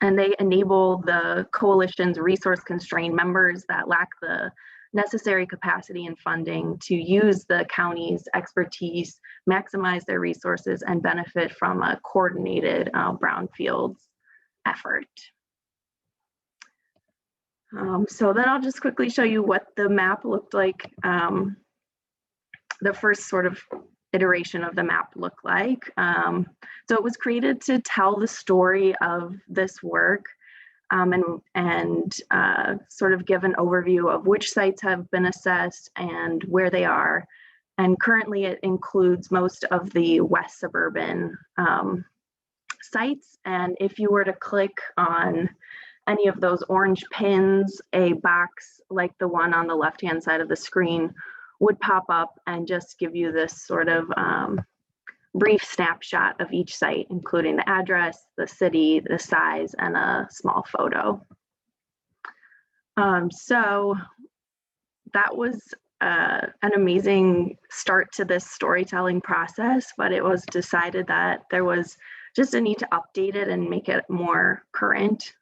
[SPEAKER 6] and they enable the coalition's resource-constrained members that lack the necessary capacity and funding to use the county's expertise, maximize their resources, and benefit from a coordinated brownfields effort. So then I'll just quickly show you what the map looked like. The first sort of iteration of the map looked like. So it was created to tell the story of this work, and sort of give an overview of which sites have been assessed and where they are. And currently it includes most of the west suburban sites. And if you were to click on any of those orange pins, a box like the one on the left-hand side of the screen would pop up and just give you this sort of brief snapshot of each site, including the address, the city, the size, and a small photo. So that was an amazing start to this storytelling process, but it was decided that there was just a need to update it and make it more current.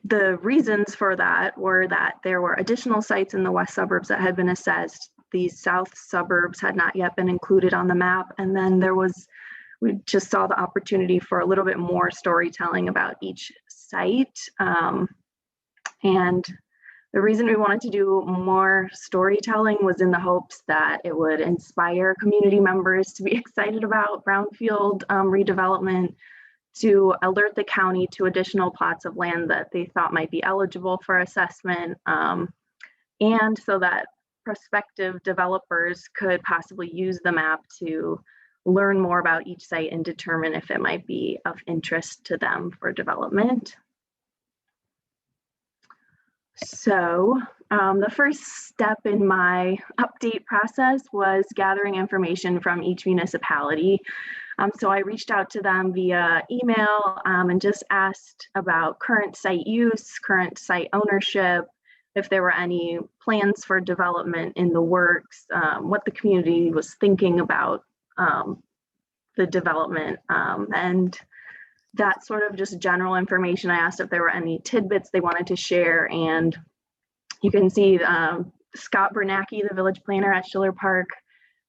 [SPEAKER 6] The reasons for that were that there were additional sites in the west suburbs that had been assessed. These south suburbs had not yet been included on the map. And then we just saw the opportunity for a little bit more storytelling about each site. And the reason we wanted to do more storytelling was in the hopes that it would inspire community members to be excited about brownfield redevelopment, to alert the county to additional plots of land that they thought might be eligible for assessment, and so that prospective developers could possibly use the map to learn more about each site and determine if it might be of interest to them for development. So the first step in my update process was gathering information from each municipality. So I reached out to them via email and just asked about current site use, current site ownership, if there were any plans for development in the works, what the community was thinking about the development, and that sort of just general information. I asked if there were any tidbits they wanted to share, and you can see Scott Bernacki, the village planner at Schiller Park,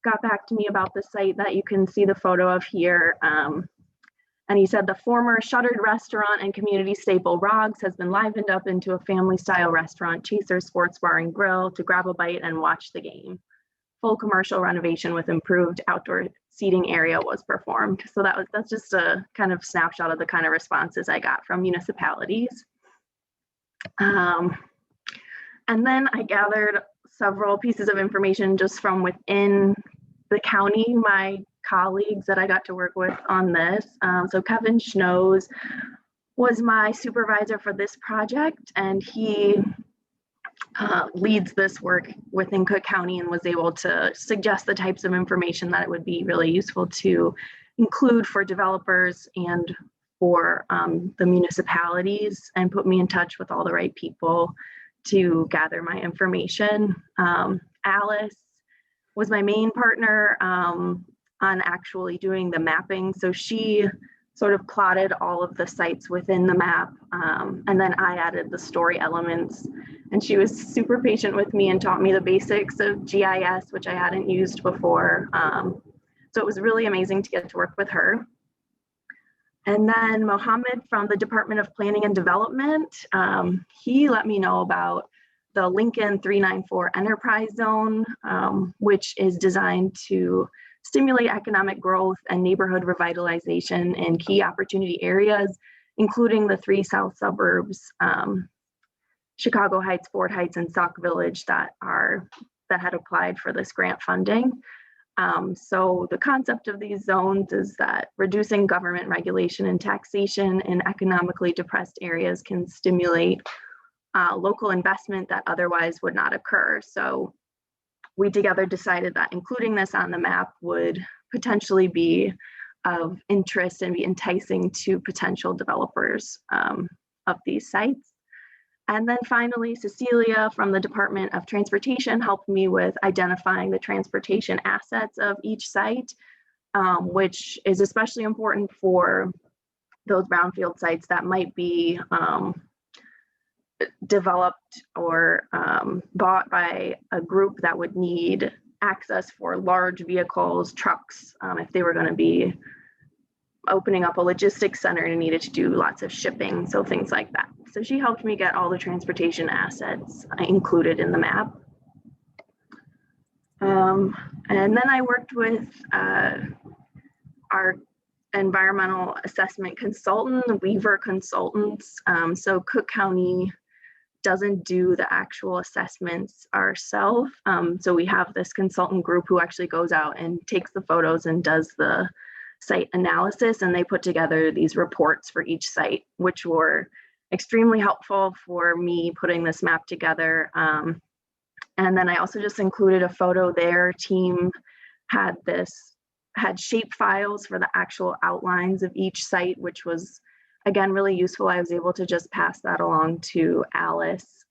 [SPEAKER 6] got back to me about the site that you can see the photo of here. And he said the former shuttered restaurant and community staple Rogs has been livened up into a family style restaurant, Chaser Sports Bar and Grill, to grab a bite and watch the game. Full commercial renovation with improved outdoor seating area was performed. So that's just a kind of snapshot of the kind of responses I got from municipalities. And then I gathered several pieces of information just from within the county, my colleagues that I got to work with on this. So Kevin Schnoes was my supervisor for this project, and he leads this work within Cook County and was able to suggest the types of information that it would be really useful to include for developers and for the municipalities, and put me in touch with all the right people to gather my information. Alice was my main partner on actually doing the mapping. So she sort of plotted all of the sites within the map, and then I added the story elements. And she was super patient with me and taught me the basics of GIS, which I hadn't used before. So it was really amazing to get to work with her. And then Mohammed from the Department of Planning and Development, he let me know about the Lincoln 394 Enterprise Zone, which is designed to stimulate economic growth and neighborhood revitalization in key opportunity areas, including the 3 south suburbs, Chicago Heights, Ford Heights, and Sauk Village that had applied for this grant funding. So the concept of these zones is that reducing government regulation and taxation in economically depressed areas can stimulate local investment that otherwise would not occur. So we together decided that including this on the map would potentially be of interest and be enticing to potential developers of these sites. And then finally, Cecilia from the Department of Transportation helped me with identifying the transportation assets of each site, which is especially important for those brownfield sites that might be developed or bought by a group that would need access for large vehicles, trucks, if they were going to be opening up a logistics center and needed to do lots of shipping, so things like that. So she helped me get all the transportation assets included in the map. And then I worked with our environmental assessment consultant, Weaver Consultants. So Cook County doesn't do the actual assessments ourselves. So we have this consultant group who actually goes out and takes the photos and does the site analysis, and they put together these reports for each site, which were extremely helpful for me putting this map together. And then I also just included a photo. Their team had shape files for the actual outlines of each site, which was, again, really useful. I was able to just pass that along to Alice.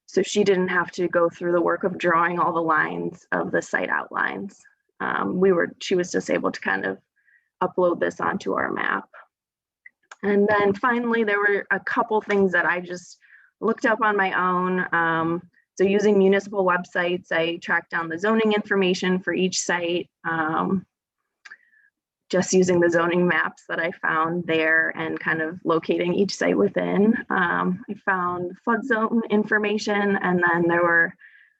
[SPEAKER 6] So she didn't have to go through the work of drawing all the lines of the site outlines. She was just able to kind of upload this onto our map. And then finally, there were a couple things that I just looked up on my own. So using municipal websites, I tracked down the zoning information for each site, just using the zoning maps that I found there and kind of locating each site within. I found flood zone information, and then there were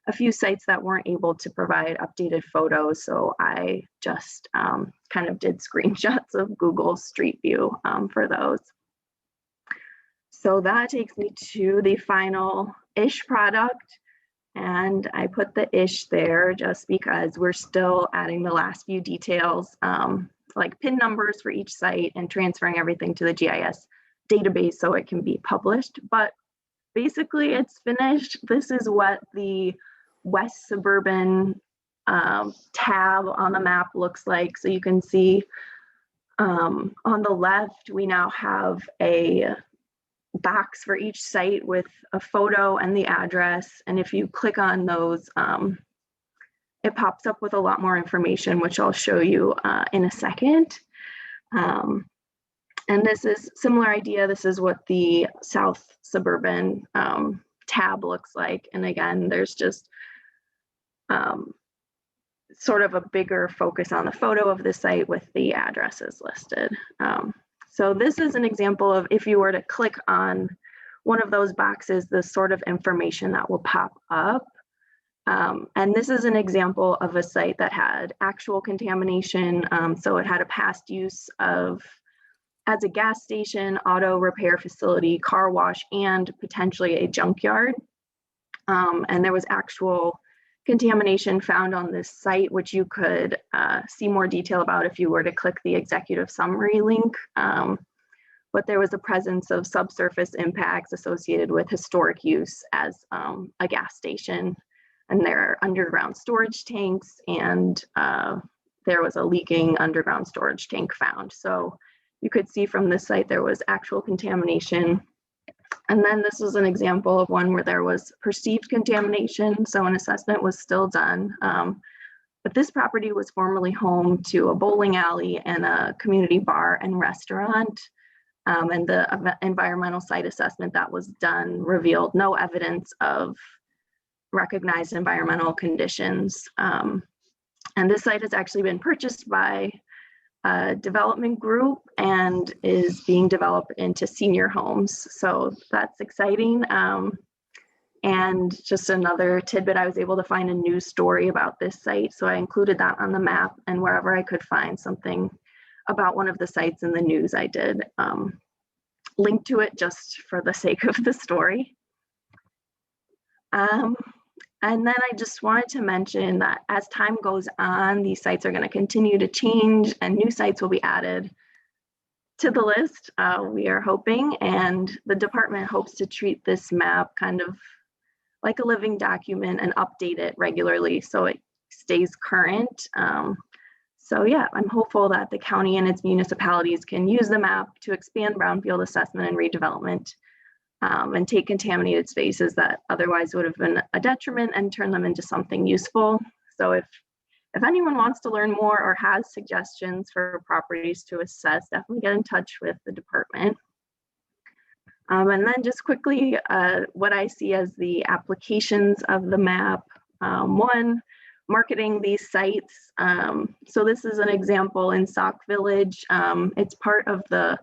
[SPEAKER 6] a few sites that weren't able to provide updated photos. So I just kind of did screenshots of Google Street View for those. So that takes me to the final-ish product. And I put the ish there just because we're still adding the last few details, like PIN numbers for each site and transferring everything to the GIS database so it can be published. But basically it's finished. This is what the West Suburban tab on the map looks like. So you can see on the left, we now have a box for each site with a photo and the address. And if you click on those, it pops up with a lot more information, which I'll show you in a second. And this is similar idea. This is what the South Suburban tab looks like. And again, there's just sort of a bigger focus on the photo of the site with the addresses listed. So this is an example of if you were to click on one of those boxes, the sort of information that will pop up. And this is an example of a site that had actual contamination. So it had a past use of as a gas station, auto repair facility, car wash, and potentially a junkyard. And there was actual contamination found on this site, which you could see more detail about if you were to click the executive summary link. But there was a presence of subsurface impacts associated with historic use as a gas station. And there are underground storage tanks, and there was a leaking underground storage tank found. So you could see from this site there was actual contamination. And then this was an example of one where there was perceived contamination, so an assessment was still done. But this property was formerly home to a bowling alley and a community bar and restaurant. And the environmental site assessment that was done revealed no evidence of recognized environmental conditions. And this site has actually been purchased by a development group and is being developed into senior homes. So that's exciting. And just another tidbit, I was able to find a news story about this site. So I included that on the map, and wherever I could find something about one of the sites in the news, I did link to it just for the sake of the story. And then I just wanted to mention that as time goes on, these sites are going to continue to change and new sites will be added to the list, we are hoping, and the department hopes to treat this map kind of like a living document and update it regularly so it stays current. So yeah, I'm hopeful that the county and its municipalities can use the map to expand brownfield assessment and redevelopment, and take contaminated spaces that otherwise would have been a detriment and turn them into something useful. So if anyone wants to learn more or has suggestions for properties to assess, definitely get in touch with the department. And then just quickly, what I see as the applications of the map. One, marketing these sites. So this is an example in Sauk Village. It's part of the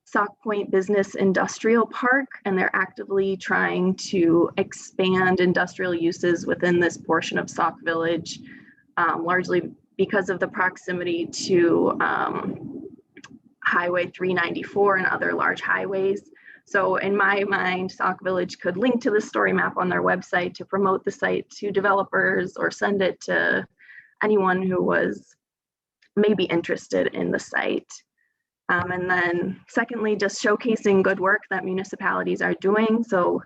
[SPEAKER 6] Sauk Point Business Industrial Park, and they're actively trying to expand industrial uses within this portion of Sauk Village, largely because of the proximity to Highway 394 and other large highways. So in my mind, Sauk Village could link to the story map on their website to promote the site to developers or send it to anyone who was maybe interested in the site. And then secondly, just showcasing good work that municipalities are doing. So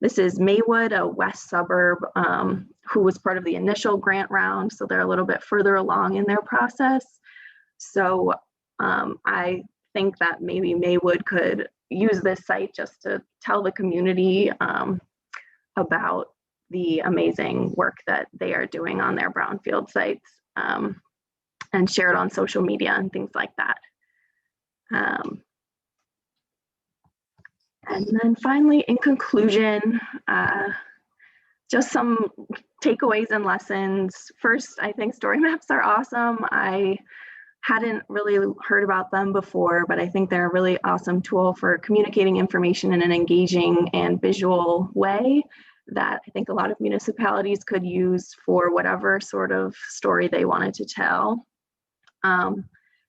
[SPEAKER 6] this is Maywood, a west suburb, who was part of the initial grant round. So they're a little bit further along in their process. So I think that maybe Maywood could use this site just to tell the community about the amazing work that they are doing on their brownfield sites, and share it on social media and things like that. And then finally, in conclusion, just some takeaways and lessons. First, I think story maps are awesome. I hadn't really heard about them before, but I think they're a really awesome tool for communicating information in an engaging and visual way that I think a lot of municipalities could use for whatever sort of story they wanted to tell.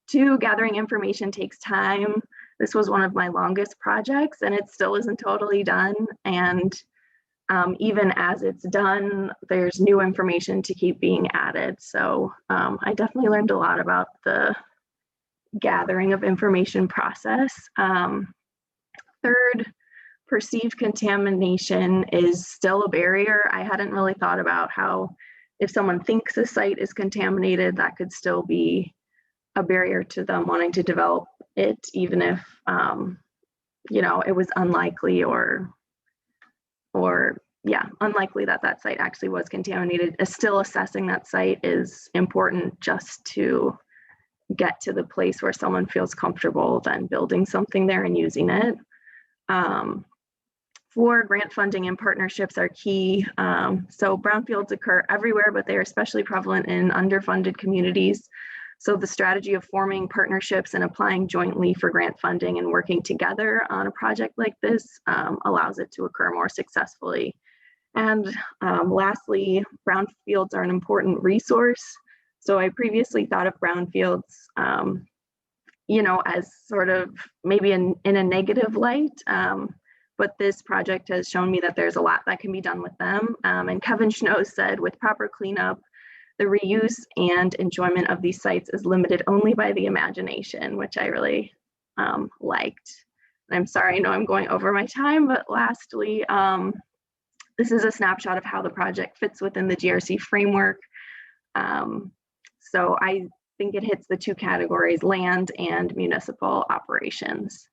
[SPEAKER 6] Two, gathering information takes time. This was one of my longest projects and it still isn't totally done. And even as it's done, there's new information to keep being added. So I definitely learned a lot about the gathering of information process. Third, perceived contamination is still a barrier. I hadn't really thought about how if someone thinks a site is contaminated, that could still be a barrier to them wanting to develop it, even if you know, it was unlikely or yeah, unlikely that that site actually was contaminated. Still assessing that site is important just to get to the place where someone feels comfortable then building something there and using it. For grant funding and partnerships are key. So brownfields occur everywhere, but they are especially prevalent in underfunded communities. So the strategy of forming partnerships and applying jointly for grant funding and working together on a project like this allows it to occur more successfully. And lastly, brownfields are an important resource. So I previously thought of brownfields, you know, as sort of maybe in a negative light, but this project has shown me that there's a lot that can be done with them. And Kevin Snow said, with proper cleanup, the reuse and enjoyment of these sites is limited only by the imagination, which I really liked. And I'm sorry, I know I'm going over my time, but lastly, this is a snapshot of how the project fits within the GRC framework. So I think it hits the two categories, land and municipal operations.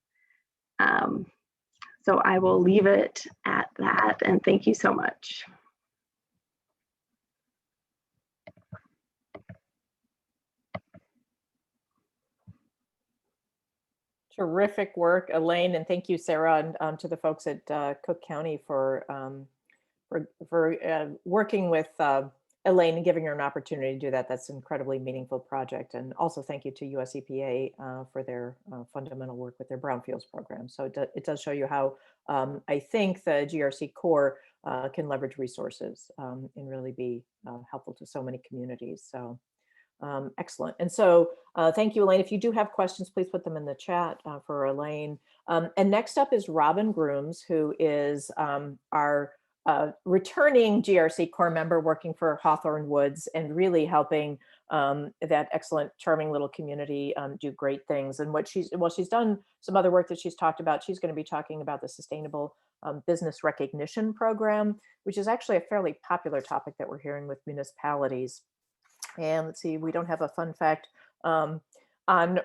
[SPEAKER 6] So I will leave it at that, and thank you so much.
[SPEAKER 1] Terrific work, Elaine, and thank you, Sarah, and to the folks at Cook County for working with Elaine and giving her an opportunity to do that. That's an incredibly meaningful project. And also thank you to US EPA for their fundamental work with their Brownfields program. So it does show you how I think the GRC Corps can leverage resources and really be helpful to so many communities. So excellent. And so thank you, Elaine. If you do have questions, please put them in the chat for Elaine. And next up is Robin Grooms, who is our returning GRC Corps member working for Hawthorn Woods and really helping that excellent, charming little community do great things. And what she's done some other work that she's talked about. She's going to be talking about the Sustainable Business Recognition Program, which is actually a fairly popular topic that we're hearing with municipalities. And let's see, we don't have a fun fact on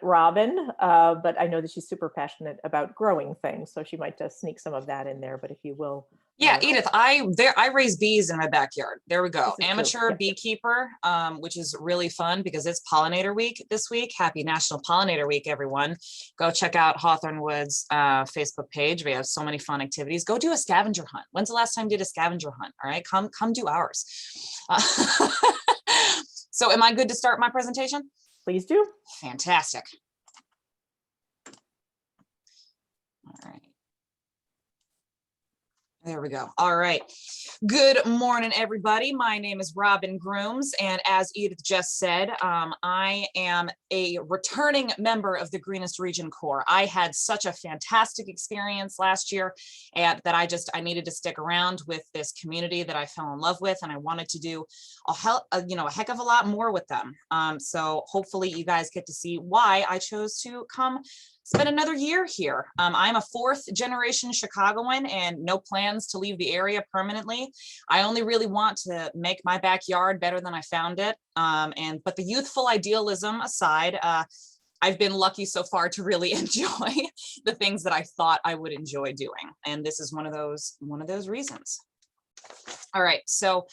[SPEAKER 1] Robin, but I know that she's super passionate about growing things, so she might just sneak some of that in there. But if you will.
[SPEAKER 7] Yeah, Edith, I raise bees in my backyard. There we go. Amateur
[SPEAKER 1] Yep.
[SPEAKER 7] beekeeper, which is really fun because it's Pollinator Week this week. Happy National Pollinator Week, everyone. Go check out Hawthorn Woods Facebook page. We have so many fun activities. Go do a scavenger hunt. When's the last time you did a scavenger hunt? All right, come do ours. So am I good to start my presentation?
[SPEAKER 1] Please do.
[SPEAKER 7] Fantastic. All right. There we go. All right. Good morning, everybody. My name is Robin Grooms, and as Edith just said, I am a returning member of the Greenest Region Corps. I had such a fantastic experience last year that I needed to stick around with this community that I fell in love with, and I wanted to do a heck of a lot more with them. So hopefully you guys get to see why I chose to come spend another year here. I'm a fourth generation Chicagoan and no plans to leave the area permanently. I only really want to make my backyard better than I found it. But the youthful idealism aside, I've been lucky so far to really enjoy the things that I thought I would enjoy doing. And this is one of those reasons. All right, so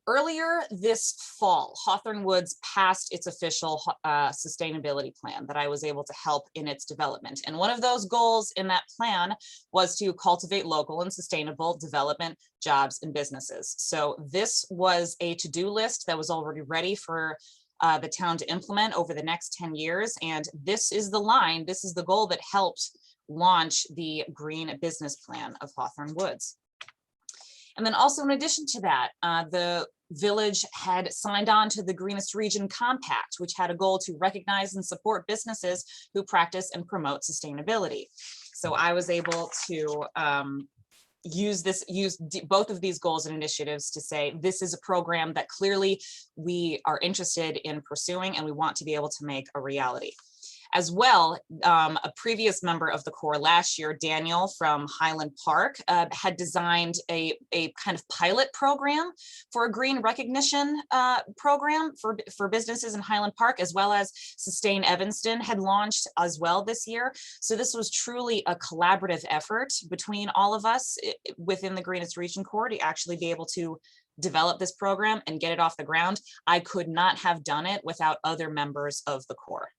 [SPEAKER 7] earlier this fall, Hawthorn Woods passed its official sustainability plan that I was able to help in its development. And one of those goals in that plan was to cultivate local and sustainable development, jobs, and businesses. So this was a to-do list that was already ready for the town to implement over the next 10 years. And this is the goal that helped launch the Green Business Plan of Hawthorn Woods. And then also in addition to that, the village had signed on to the Greenest Region Compact, which had a goal to recognize and support businesses who practice and promote sustainability. So I was able to, use both of these goals and initiatives to say, this is a program that clearly we are interested in pursuing and we want to be able to make a reality. As well, a previous member of the Corps last year, Daniel from Highland Park, had designed a kind of pilot program for a green recognition program for businesses in Highland Park, as well as Sustain Evanston had launched as well this year. So this was truly a collaborative effort between all of us within the Greenest Region Corps to actually be able to develop this program and get it off the ground. I could not have done it without other members of the Corps.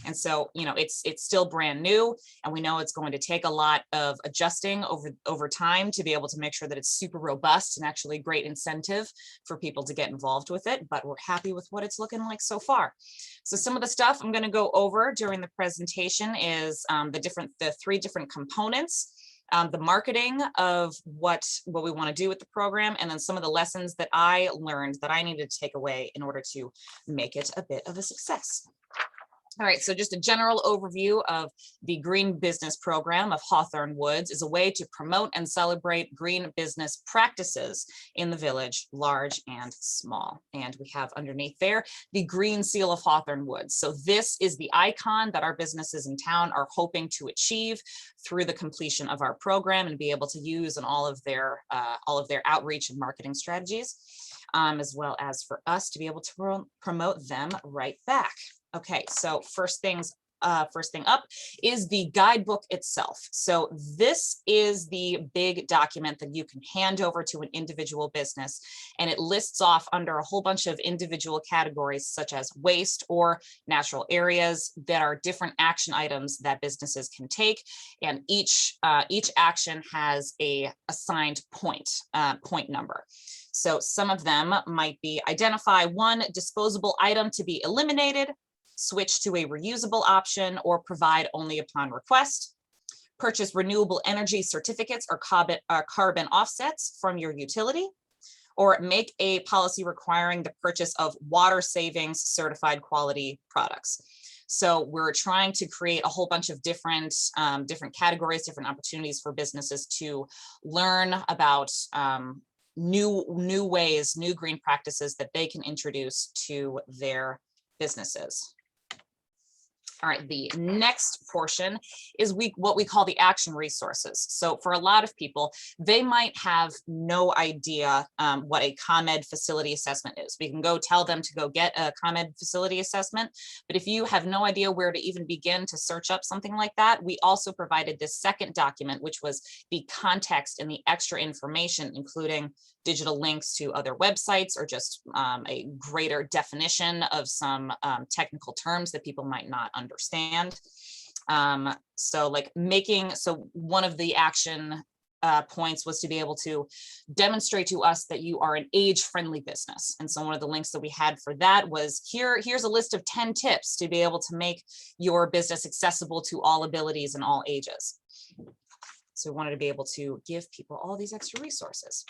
[SPEAKER 7] And so, you know, it's still brand new, and we know it's going to take a lot of adjusting over time to be able to make sure that it's super robust and actually great incentive for people to get involved with it. But we're happy with what it's looking like so far. So some of the stuff I'm going to go over during the presentation is the three different components. The marketing of what we want to do with the program, and then some of the lessons that I learned that I needed to take away in order to make it a bit of a success. All right, so just a general overview of the Green Business Program of Hawthorn Woods is a way to promote and celebrate green business practices in the village, large and small. And we have underneath there the green seal of Hawthorn Woods. So this is the icon that our businesses in town are hoping to achieve through the completion of our program and be able to use in all of their outreach and marketing strategies, as well as for us to be able to promote them right back. Okay, so first thing up is the guidebook itself. So this is the big document that you can hand over to an individual business, and it lists off under a whole bunch of individual categories such as waste or natural areas that are different action items that businesses can take, and each action has a assigned point number. So some of them might be identify one disposable item to be eliminated, switch to a reusable option, or provide only upon request, purchase renewable energy certificates or carbon offsets from your utility, or make a policy requiring the purchase of water savings certified quality products. So we're trying to create a whole bunch of different categories, different opportunities for businesses to learn about new ways, new green practices that they can introduce to their businesses. All right, the next portion is what we call the action resources. So for a lot of people, they might have no idea what a ComEd facility assessment is. We can go tell them to go get a ComEd facility assessment, but if you have no idea where to even begin to search up something like that, we also provided this second document, which was the context and the extra information, including digital links to other websites or just a greater definition of some technical terms that people might not understand. So one of the action points was to be able to demonstrate to us that you are an age-friendly business. And so one of the links that we had for that was here's a list of 10 tips to be able to make your business accessible to all abilities and all ages. So we wanted to be able to give people all these extra resources.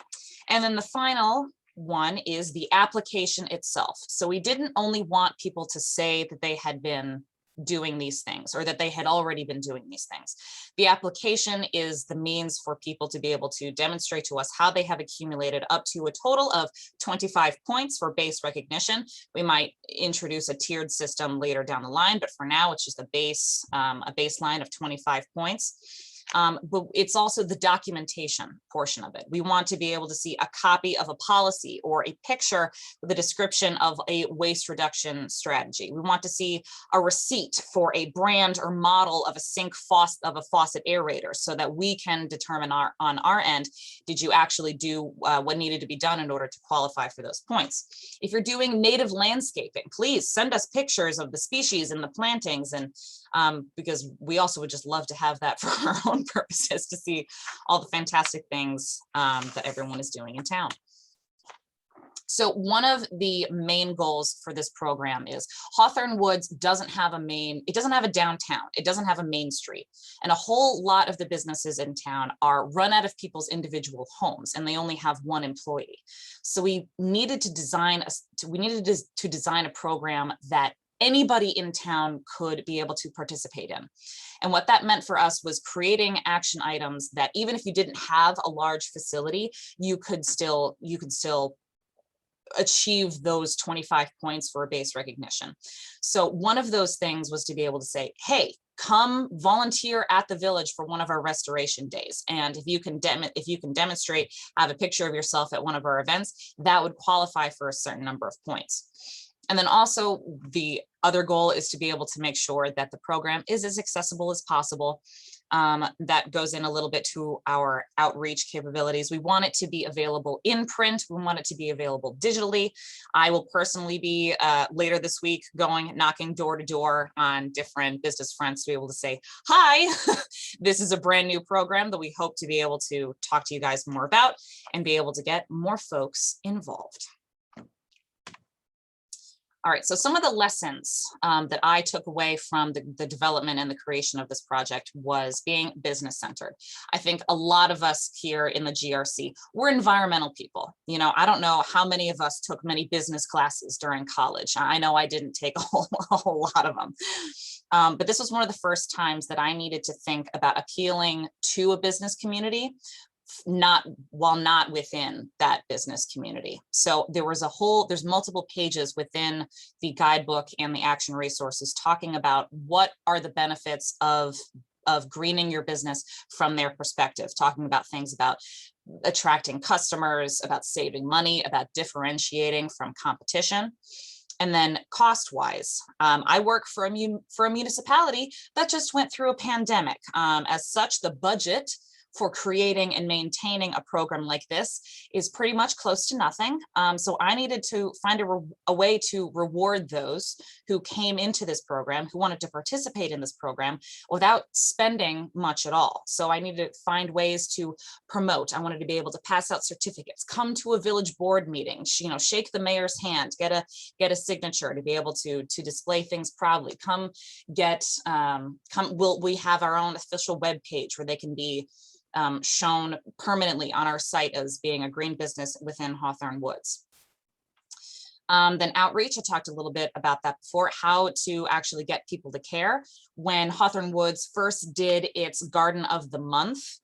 [SPEAKER 7] And then the final one is the application itself. So we didn't only want people to say that they had been doing these things or that they had already been doing these things. The application is the means for people to be able to demonstrate to us how they have accumulated up to a total of 25 points for base recognition. We might introduce a tiered system later down the line, but for now it's just a baseline of 25 points. But it's also the documentation portion of it. We want to be able to see a copy of a policy or a picture with a description of a waste reduction strategy. We want to see a receipt for a brand or model of a faucet aerator so that we can determine on our end, did you actually do what needed to be done in order to qualify for those points? If you're doing native landscaping, please send us pictures of the species and the plantings, and because we also would just love to have that for our own purposes, to see all the fantastic things that everyone is doing in town. So one of the main goals for this program is Hawthorn Woods doesn't have a downtown, it doesn't have a main street. And a whole lot of the businesses in town are run out of people's individual homes, and they only have one employee. So we needed to design a program that anybody in town could be able to participate in. And what that meant for us was creating action items that even if you didn't have a large facility, you could still achieve those 25 points for a base recognition. So one of those things was to be able to say, hey, come volunteer at the village for one of our restoration days. And if you can demonstrate, have a picture of yourself at one of our events, that would qualify for a certain number of points. And then also the other goal is to be able to make sure that the program is as accessible as possible. That goes in a little bit to our outreach capabilities. We want it to be available in print. We want it to be available digitally. I will personally be later this week knocking door to door on different business fronts to be able to say, hi, this is a brand new program that we hope to be able to talk to you guys more about and be able to get more folks involved. All right, so some of the lessons that I took away from the development and the creation of this project was being business centered. I think a lot of us here in the GRC, we're environmental people. You know, I don't know how many of us took many business classes during college. I know I didn't take a whole lot of them. But this was one of the first times that I needed to think about appealing to a business community, while not within that business community. So there's multiple pages within the guidebook and the action resources talking about what are the benefits of greening your business from their perspective, talking about things about attracting customers, about saving money, about differentiating from competition. And then cost-wise, I work for a municipality that just went through a pandemic. As such, the budget for creating and maintaining a program like this is pretty much close to nothing. So I needed to find a way to reward those who came into this program, who wanted to participate in this program without spending much at all. So I needed to find ways to promote. I wanted to be able to pass out certificates, come to a village board meeting, shake the mayor's hand, get a signature to be able to display things proudly. We have our own official web page where they can be shown permanently on our site as being a green business within Hawthorn Woods. Then outreach, I talked a little bit about that before, how to actually get people to care. When Hawthorn Woods first did its Garden of the Month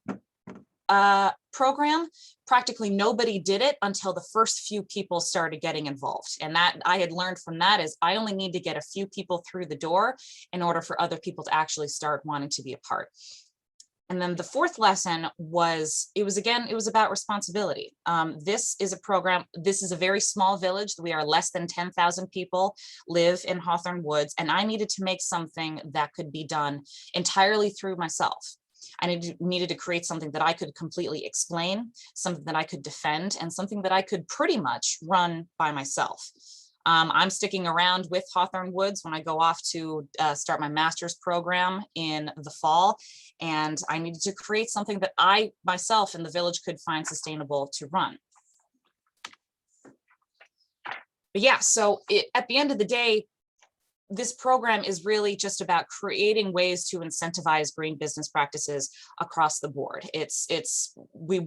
[SPEAKER 7] program, practically nobody did it until the first few people started getting involved. And that I had learned from that is I only need to get a few people through the door in order for other people to actually start wanting to be a part. And then the fourth lesson was, it was about responsibility. This is a program, this is a very small village. We are less than 10,000 people live in Hawthorn Woods, and I needed to make something that could be done entirely through myself. I needed to create something that I could completely explain, something that I could defend, and something that I could pretty much run by myself. I'm sticking around with Hawthorn Woods when I go off to start my master's program in the fall. And I needed to create something that I myself and the village could find sustainable to run. But yeah, so at the end of the day, this program is really just about creating ways to incentivize green business practices across the board. We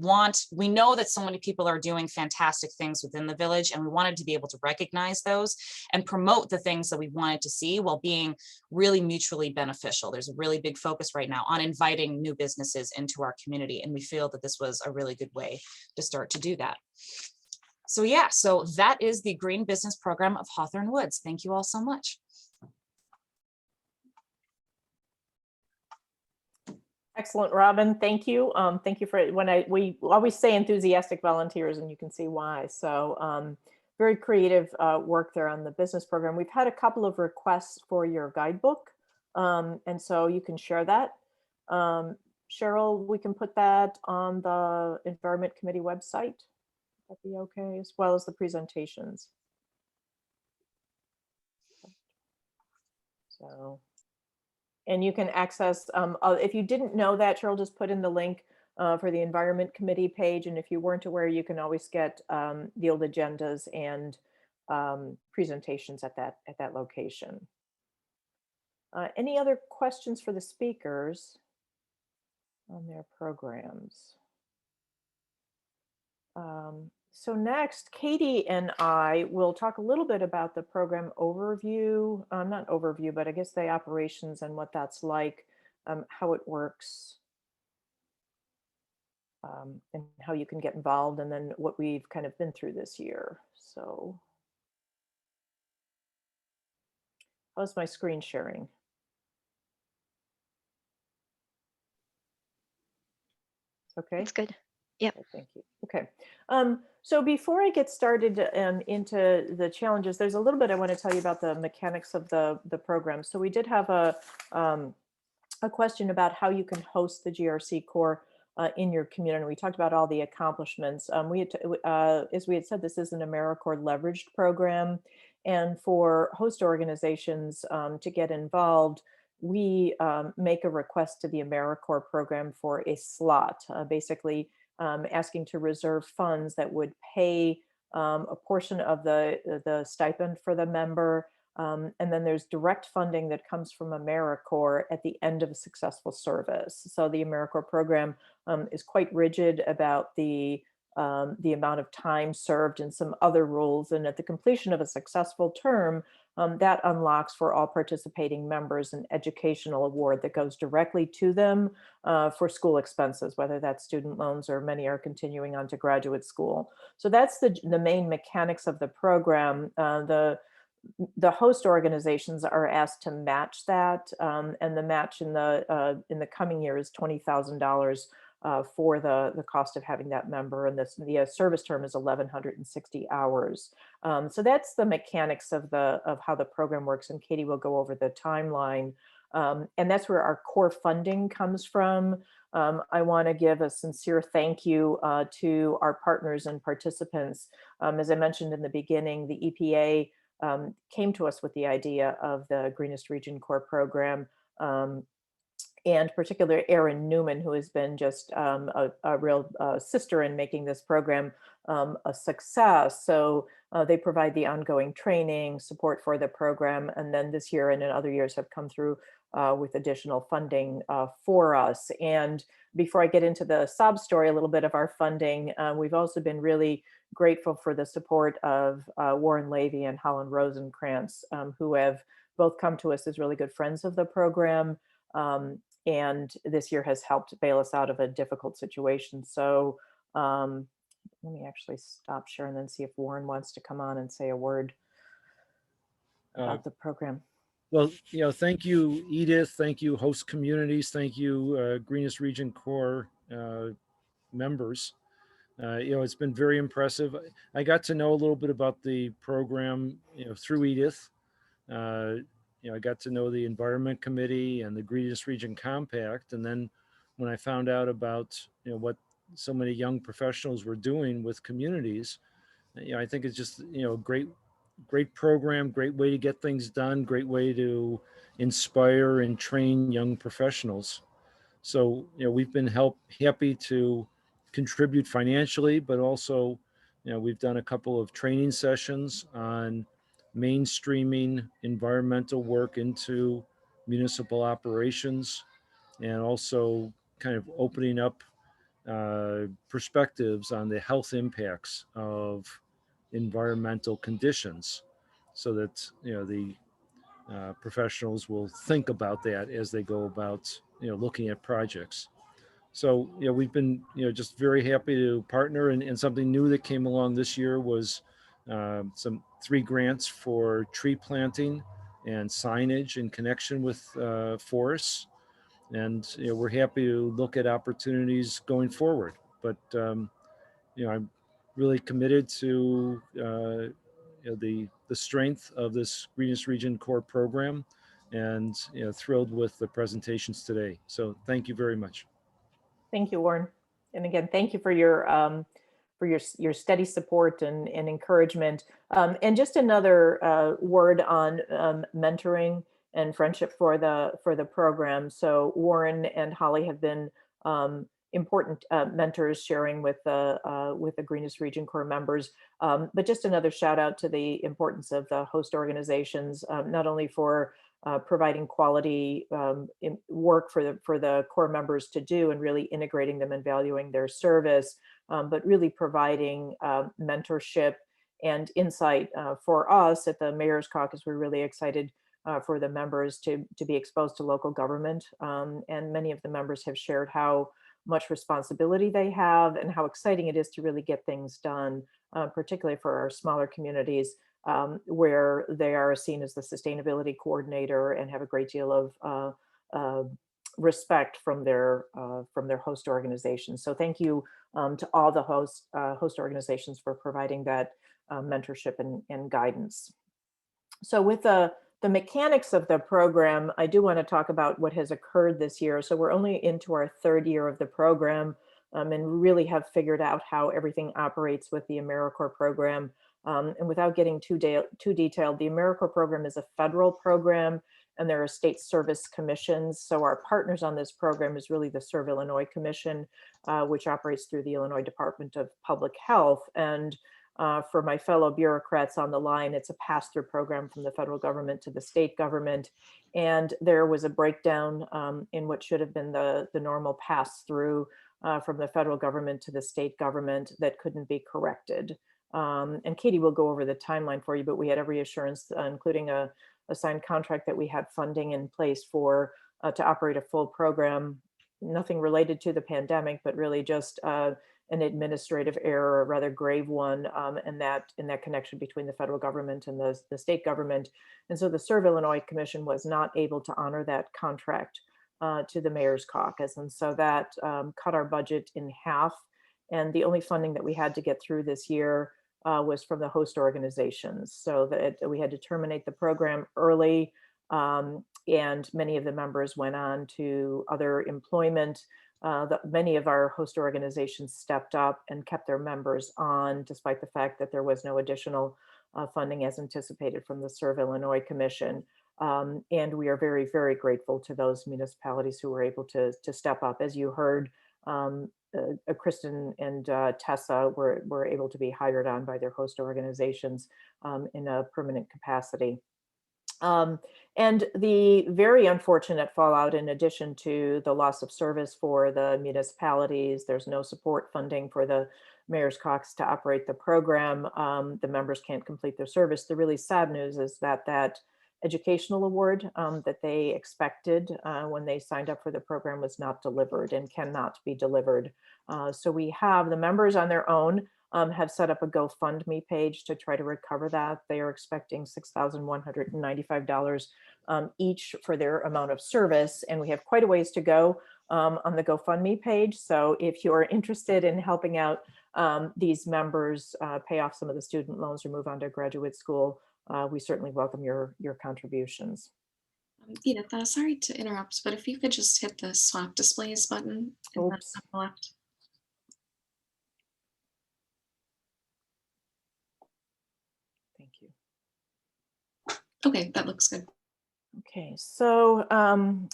[SPEAKER 7] know that so many people are doing fantastic things within the village, and we wanted to be able to recognize those and promote the things that we wanted to see while being really mutually beneficial. There's a really big focus right now on inviting new businesses into our community, and we feel that this was a really good way to start to do that. So yeah, so that is the Green Business Program of Hawthorn Woods. Thank you all so much.
[SPEAKER 1] Excellent, Robin. Thank you. Thank you for we always say enthusiastic volunteers, and you can see why. So very creative work there on the business program. We've had a couple of requests for your guidebook, and so you can share that. Cheryl, we can put that on the Environment Committee website. Would that be okay, as well as the presentations? So. And you can access, if you didn't know that, Cheryl just put in the link for the Environment Committee page. And if you weren't aware, you can always get the old agendas and presentations at that location. Any other questions for the speakers on their programs? So next, Katie and I will talk a little bit about the program overview, not overview, but I guess the operations and what that's like, how it works, and how you can get involved, and then what we've kind of been through this year. So how's my screen sharing? It's okay?
[SPEAKER 8] It's good. Yep.
[SPEAKER 1] Okay, thank you. Okay. So before I get started into the challenges, there's a little bit I want to tell you about the mechanics of the program. So we did have a question about how you can host the GRC Corps in your community. We talked about all the accomplishments. As we had said, this is an AmeriCorps leveraged program. And for host organizations to get involved, we make a request to the AmeriCorps program for a slot, basically asking to reserve funds that would pay a portion of the stipend for the member. And then there's direct funding that comes from AmeriCorps at the end of a successful service. So the AmeriCorps program is quite rigid about the amount of time served and some other rules. And at the completion of a successful term, that unlocks for all participating members an educational award that goes directly to them for school expenses, whether that's student loans or many are continuing on to graduate school. So that's the main mechanics of the program. The host organizations are asked to match that, and the match in the coming year is $20,000 for the cost of having that member, and the service term is 1,160 hours. So that's the mechanics of how the program works, and Katie will go over the timeline. And that's where our core funding comes from. I want to give a sincere thank you to our partners and participants. As I mentioned in the beginning, the EPA came to us with the idea of the Greenest Region Corps program, and particularly Erin Newman, who has been just a real sister in making this program a success. So they provide the ongoing training, support for the program, and then this year and in other years have come through with additional funding for us. And before I get into the sob story, a little bit of our funding, we've also been really grateful for the support of Warren Levy and Holland Rosenkrantz, who have both come to us as really good friends of the program. And this year has helped bail us out of a difficult situation. So let me actually stop sharing and then see if Warren wants to come on and say a word about the program.
[SPEAKER 9] Well, thank you, Edith. Thank you, host communities. Thank you, Greenest Region Corps members. It's been very impressive. I got to know a little bit about the program, through Edith. I got to know the Environment Committee and the Greenest Region Compact. And then when I found out about, what so many young professionals were doing with communities, I think it's just, a great program, great way to get things done, great way to inspire and train young professionals. So, we've been happy to contribute financially, but also, we've done a couple of training sessions on mainstreaming environmental work into municipal operations, and also kind of opening up perspectives on the health impacts of environmental conditions, so that the professionals will think about that as they go about looking at projects. So we've been just very happy to partner, and something new that came along this year was 3 grants for tree planting and signage in connection with forests. And we're happy to look at opportunities going forward. But I'm really committed to the strength of this Greenest Region Corps program, and thrilled with the presentations today. So thank you very much.
[SPEAKER 1] Thank you, Warren. And again, thank you for your steady support and encouragement. And just another word on mentoring and friendship for the program. So Warren and Holly have been important mentors, sharing with the Greenest Region Corps members. But just another shout out to the importance of the host organizations, not only for providing quality work for the Corps members to do and really integrating them and valuing their service, but really providing mentorship and insight for us at the Mayor's Caucus. We're really excited for the members to be exposed to local government. And many of the members have shared how much responsibility they have and how exciting it is to really get things done, particularly for our smaller communities, where they are seen as the sustainability coordinator and have a great deal of respect from their host organizations. So thank you to all the host organizations for providing that mentorship and guidance. So with the mechanics of the program, I do want to talk about what has occurred this year. So we're only into our third year of the program, and really have figured out how everything operates with the AmeriCorps program. And without getting too detailed, the AmeriCorps program is a federal program, and there are state service commissions. So our partners on this program is really the Serve Illinois Commission, which operates through the Illinois Department of Public Health. And for my fellow bureaucrats on the line, it's a pass-through program from the federal government to the state government. And there was a breakdown in what should have been the normal pass-through from the federal government to the state government that couldn't be corrected. And Katie will go over the timeline for you, but we had every assurance, including a signed contract, that we had funding in place for to operate a full program. Nothing related to the pandemic, but really just an administrative error, a rather grave one, in that connection between the federal government and the state government. And so the Serve Illinois Commission was not able to honor that contract to the Mayor's Caucus. And so that cut our budget in half. And the only funding that we had to get through this year was from the host organizations. So that we had to terminate the program early. And many of the members went on to other employment. Many of our host organizations stepped up and kept their members on, despite the fact that there was no additional funding as anticipated from the Serve Illinois Commission. And we are very, very grateful to those municipalities who were able to step up. As you heard, Kristen and Tessa were able to be hired on by their host organizations in a permanent capacity. And the very unfortunate fallout, in addition to the loss of service for the municipalities, there's no support funding for the Mayor's Caucus to operate the program. The members can't complete their service. The really sad news is that educational award that they expected when they signed up for the program was not delivered and cannot be delivered. So we have the members on their own have set up a GoFundMe page to try to recover that. They are expecting $6,195 each for their amount of service. And we have quite a ways to go on the GoFundMe page. So if you're interested in helping out these members pay off some of the student loans or move on to graduate school, we certainly welcome your contributions.
[SPEAKER 2] Edith, sorry to interrupt, but if you could just hit the swap displays button in the top left.
[SPEAKER 1] Thank you.
[SPEAKER 2] Okay, that looks good.
[SPEAKER 1] Okay, so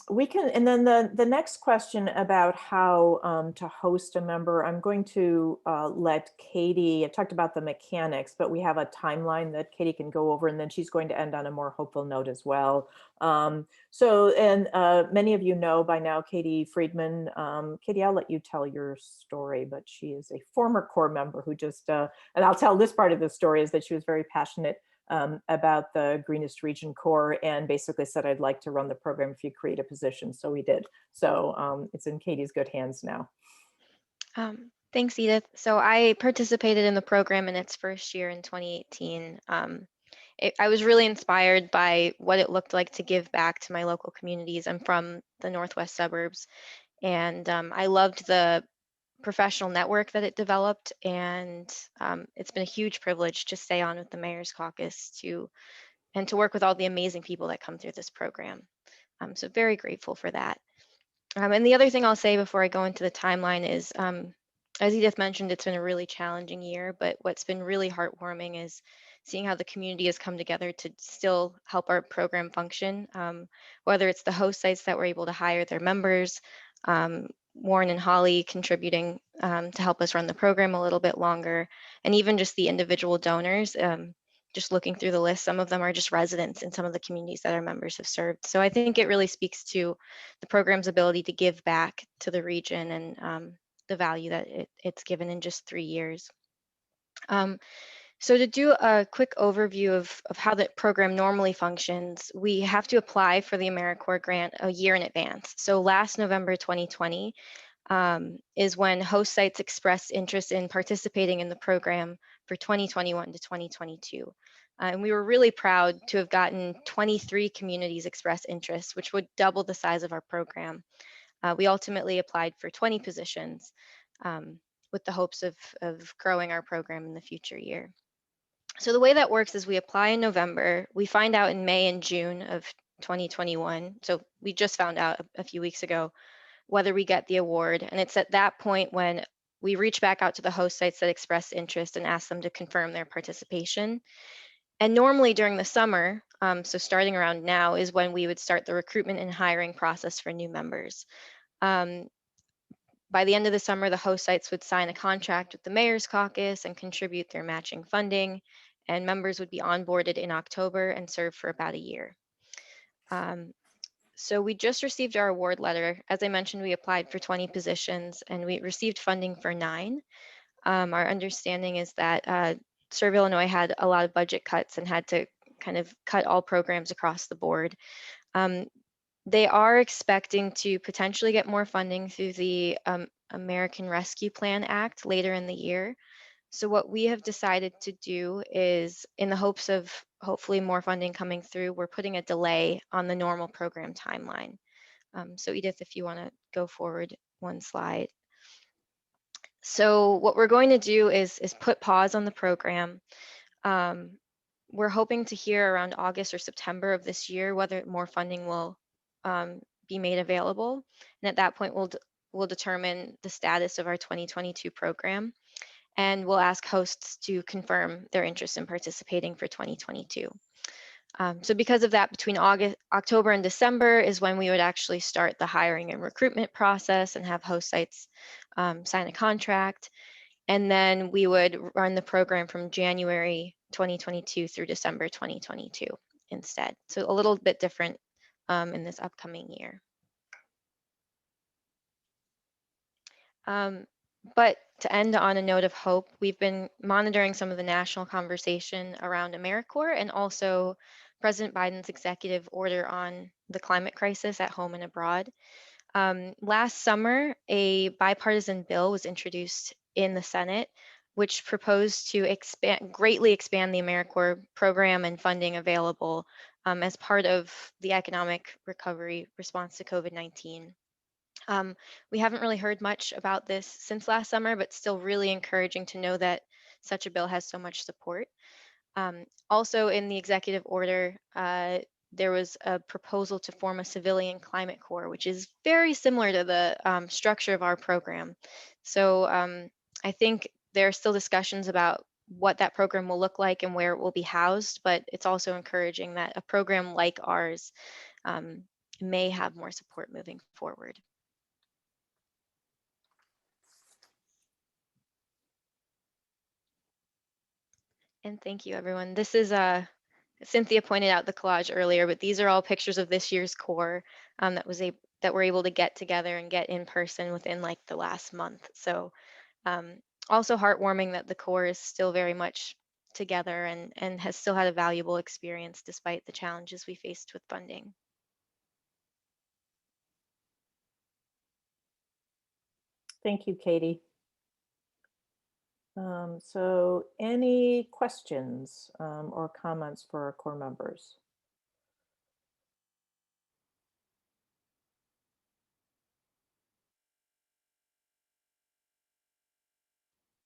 [SPEAKER 1] we can, and then the next question about how to host a member, I'm going to let Katie, I talked about the mechanics, but we have a timeline that Katie can go over, and then she's going to end on a more hopeful note as well. Many of you know by now Katie Friedman. Katie, I'll let you tell your story, but she is a former Corps member who just, and I'll tell this part of the story, is that she was very passionate about the Greenest Region Corps and basically said, I'd like to run the program if you create a position. So we did. So it's in Katie's good hands now.
[SPEAKER 8] Thanks, Edith. So I participated in the program in its first year in 2018. I was really inspired by what it looked like to give back to my local communities. I'm from the northwest suburbs, and I loved the professional network that it developed, and it's been a huge privilege to stay on with the Mayor's Caucus and to work with all the amazing people that come through this program. So very grateful for that. And the other thing I'll say before I go into the timeline is, as Edith mentioned, it's been a really challenging year, but what's been really heartwarming is seeing how the community has come together to still help our program function, whether it's the host sites that were able to hire their members, Warren and Holly contributing to help us run the program a little bit longer, and even just the individual donors just looking through the list, some of them are just residents in some of the communities that our members have served. So I think it really speaks to the program's ability to give back to the region and the value that it's given in just 3 years. So to do a quick overview of how the program normally functions, we have to apply for the AmeriCorps grant a year in advance. So last November 2020 is when host sites expressed interest in participating in the program for 2021 to 2022. And we were really proud to have gotten 23 communities express interest, which would double the size of our program. We ultimately applied for 20 positions with the hopes of growing our program in the future year. So the way that works is we apply in November, we find out in May and June of 2021. So we just found out a few weeks ago whether we get the award. And it's at that point when we reach back out to the host sites that express interest and ask them to confirm their participation. And normally during the summer, so starting around now, is when we would start the recruitment and hiring process for new members. By the end of the summer, the host sites would sign a contract with the Mayor's Caucus and contribute their matching funding, and members would be onboarded in October and serve for about a year. So we just received our award letter. As I mentioned, we applied for 20 positions and we received funding for 9. Our understanding is that Serve Illinois had a lot of budget cuts and had to kind of cut all programs across the board. They are expecting to potentially get more funding through the American Rescue Plan Act later in the year. So what we have decided to do is, in the hopes of hopefully more funding coming through, we're putting a delay on the normal program timeline. So Edith, if you want to go forward one slide. So what we're going to do is put pause on the program. We're hoping to hear around August or September of this year whether more funding will be made available. And at that point, we'll determine the status of our 2022 program. And we'll ask hosts to confirm their interest in participating for 2022. So because of that, between October and December is when we would actually start the hiring and recruitment process and have host sites sign a contract. And then we would run the program from January 2022 through December 2022 instead. So a little bit different in this upcoming year. But to end on a note of hope, we've been monitoring some of the national conversation around AmeriCorps and also President Biden's executive order on the climate crisis at home and abroad. Last summer, a bipartisan bill was introduced in the Senate, which proposed to greatly expand the AmeriCorps program and funding available as part of the economic recovery response to COVID-19. We haven't really heard much about this since last summer, but still really encouraging to know that such a bill has so much support. Also in the executive order, there was a proposal to form a civilian climate corps, which is very similar to the structure of our program. So I think there are still discussions about what that program will look like and where it will be housed, but it's also encouraging that a program like ours may have more support moving forward. And thank you, everyone. This is Cynthia pointed out the collage earlier, but these are all pictures of this year's Corps that we're able to get together and get in person within like the last month. So also heartwarming that the Corps is still very much together and has still had a valuable experience despite the challenges we faced with funding.
[SPEAKER 1] Thank you, Katie. So any questions or comments for our Corps members?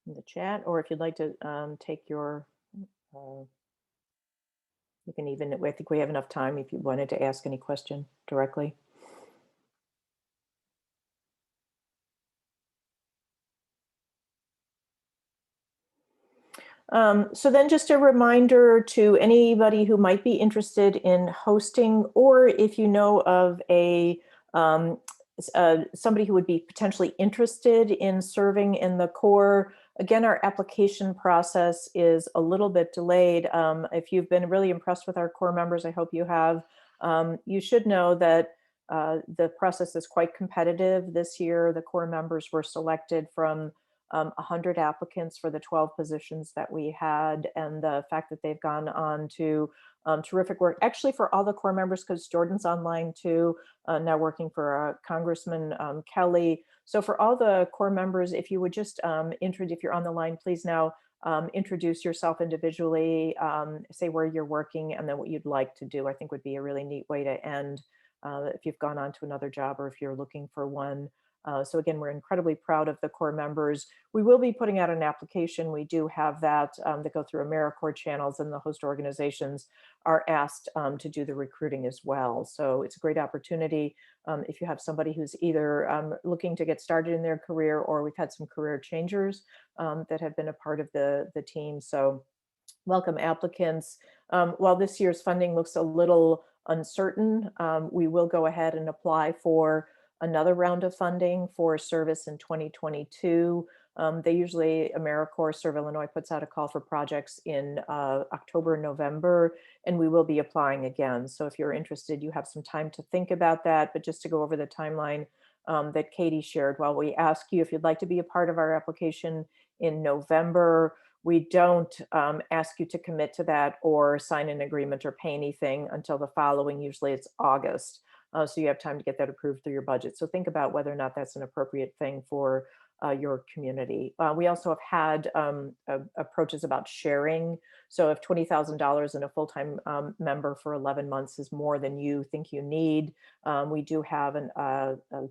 [SPEAKER 1] In the chat, or if you'd like to take your, you can even, I think we have enough time if you wanted to ask any question directly. So then just a reminder to anybody who might be interested in hosting, or if you know of a somebody who would be potentially interested in serving in the Corps, Again, our application process is a little bit delayed. If you've been really impressed with our core members, I hope you have. You should know that the process is quite competitive this year. The core members were selected from 100 applicants for the 12 positions that we had, and the fact that they've gone on to terrific work, actually for all the core members, because Jordan's online too, now working for Congressman Kelly. So for all the core members, if you would just introduce, if you're on the line, please now introduce yourself individually, say where you're working, and then what you'd like to do, I think would be a really neat way to end if you've gone on to another job or if you're looking for one. So again, we're incredibly proud of the core members. We will be putting out an application. We do have that that go through AmeriCorps channels, and the host organizations are asked to do the recruiting as well. So it's a great opportunity if you have somebody who's either looking to get started in their career, or we've had some career changers that have been a part of the team. So welcome applicants. While this year's funding looks a little uncertain, we will go ahead and apply for another round of funding for service in 2022. They usually, AmeriCorps Serve Illinois puts out a call for projects in October, November, and we will be applying again. So if you're interested, you have some time to think about that. But just to go over the timeline that Katie shared, while we ask you if you'd like to be a part of our application in November, we don't ask you to commit to that or sign an agreement or pay anything until the following, usually it's August. So you have time to get that approved through your budget. So think about whether or not that's an appropriate thing for your community. We also have had approaches about sharing. So if $20,000 in a full-time member for 11 months is more than you think you need, we do have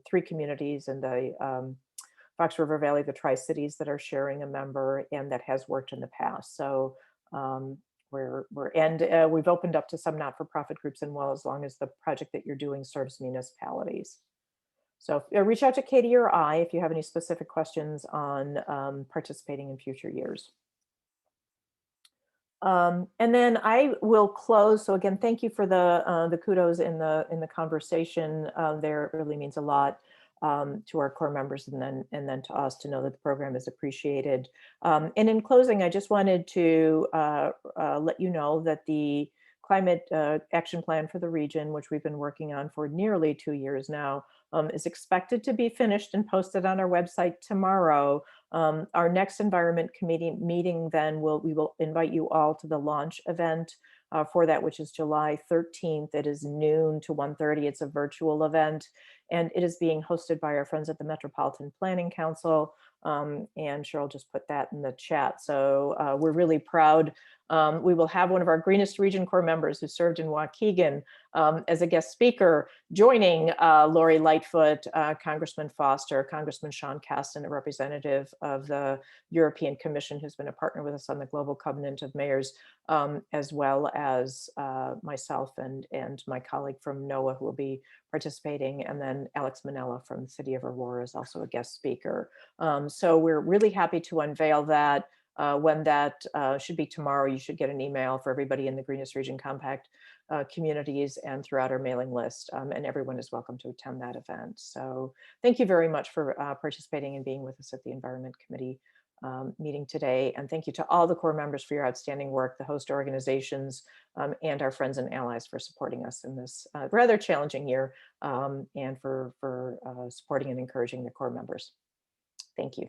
[SPEAKER 1] 3 communities in the Fox River Valley, the Tri-Cities, that are sharing a member, and that has worked in the past. So we've opened up to some not-for-profit groups, and well, as long as the project that you're doing serves municipalities. So reach out to Katie or I if you have any specific questions on participating in future years. And then I will close. So again, thank you for the kudos in the conversation there. It really means a lot to our core members, and then to us, to know that the program is appreciated. And in closing, I just wanted to let you know that the climate action plan for the region, which we've been working on for nearly 2 years now, is expected to be finished and posted on our website tomorrow. Our next Environment Committee meeting, then we will invite you all to the launch event for that, which is July 13th. It is noon to 1:30. It's a virtual event, and it is being hosted by our friends at the Metropolitan Planning Council. And Cheryl just put that in the chat. So we're really proud. We will have one of our Greenest Region Corps members who served in Waukegan as a guest speaker, joining Lori Lightfoot, Congressman Foster, Congressman Sean Casten, a representative of the European Commission who's been a partner with us on the Global Covenant of Mayors, as well as myself and my colleague from NOAA who will be participating, and then Alex Manella from the City of Aurora is also a guest speaker. So we're really happy to unveil that. When that should be tomorrow, you should get an email for everybody in the Greenest Region Compact communities and throughout our mailing list, and everyone is welcome to attend that event. So thank you very much for participating and being with us at the Environment Committee meeting today. And thank you to all the core members for your outstanding work, the host organizations, and our friends and allies for supporting us in this rather challenging year, and for supporting and encouraging the core members. Thank you.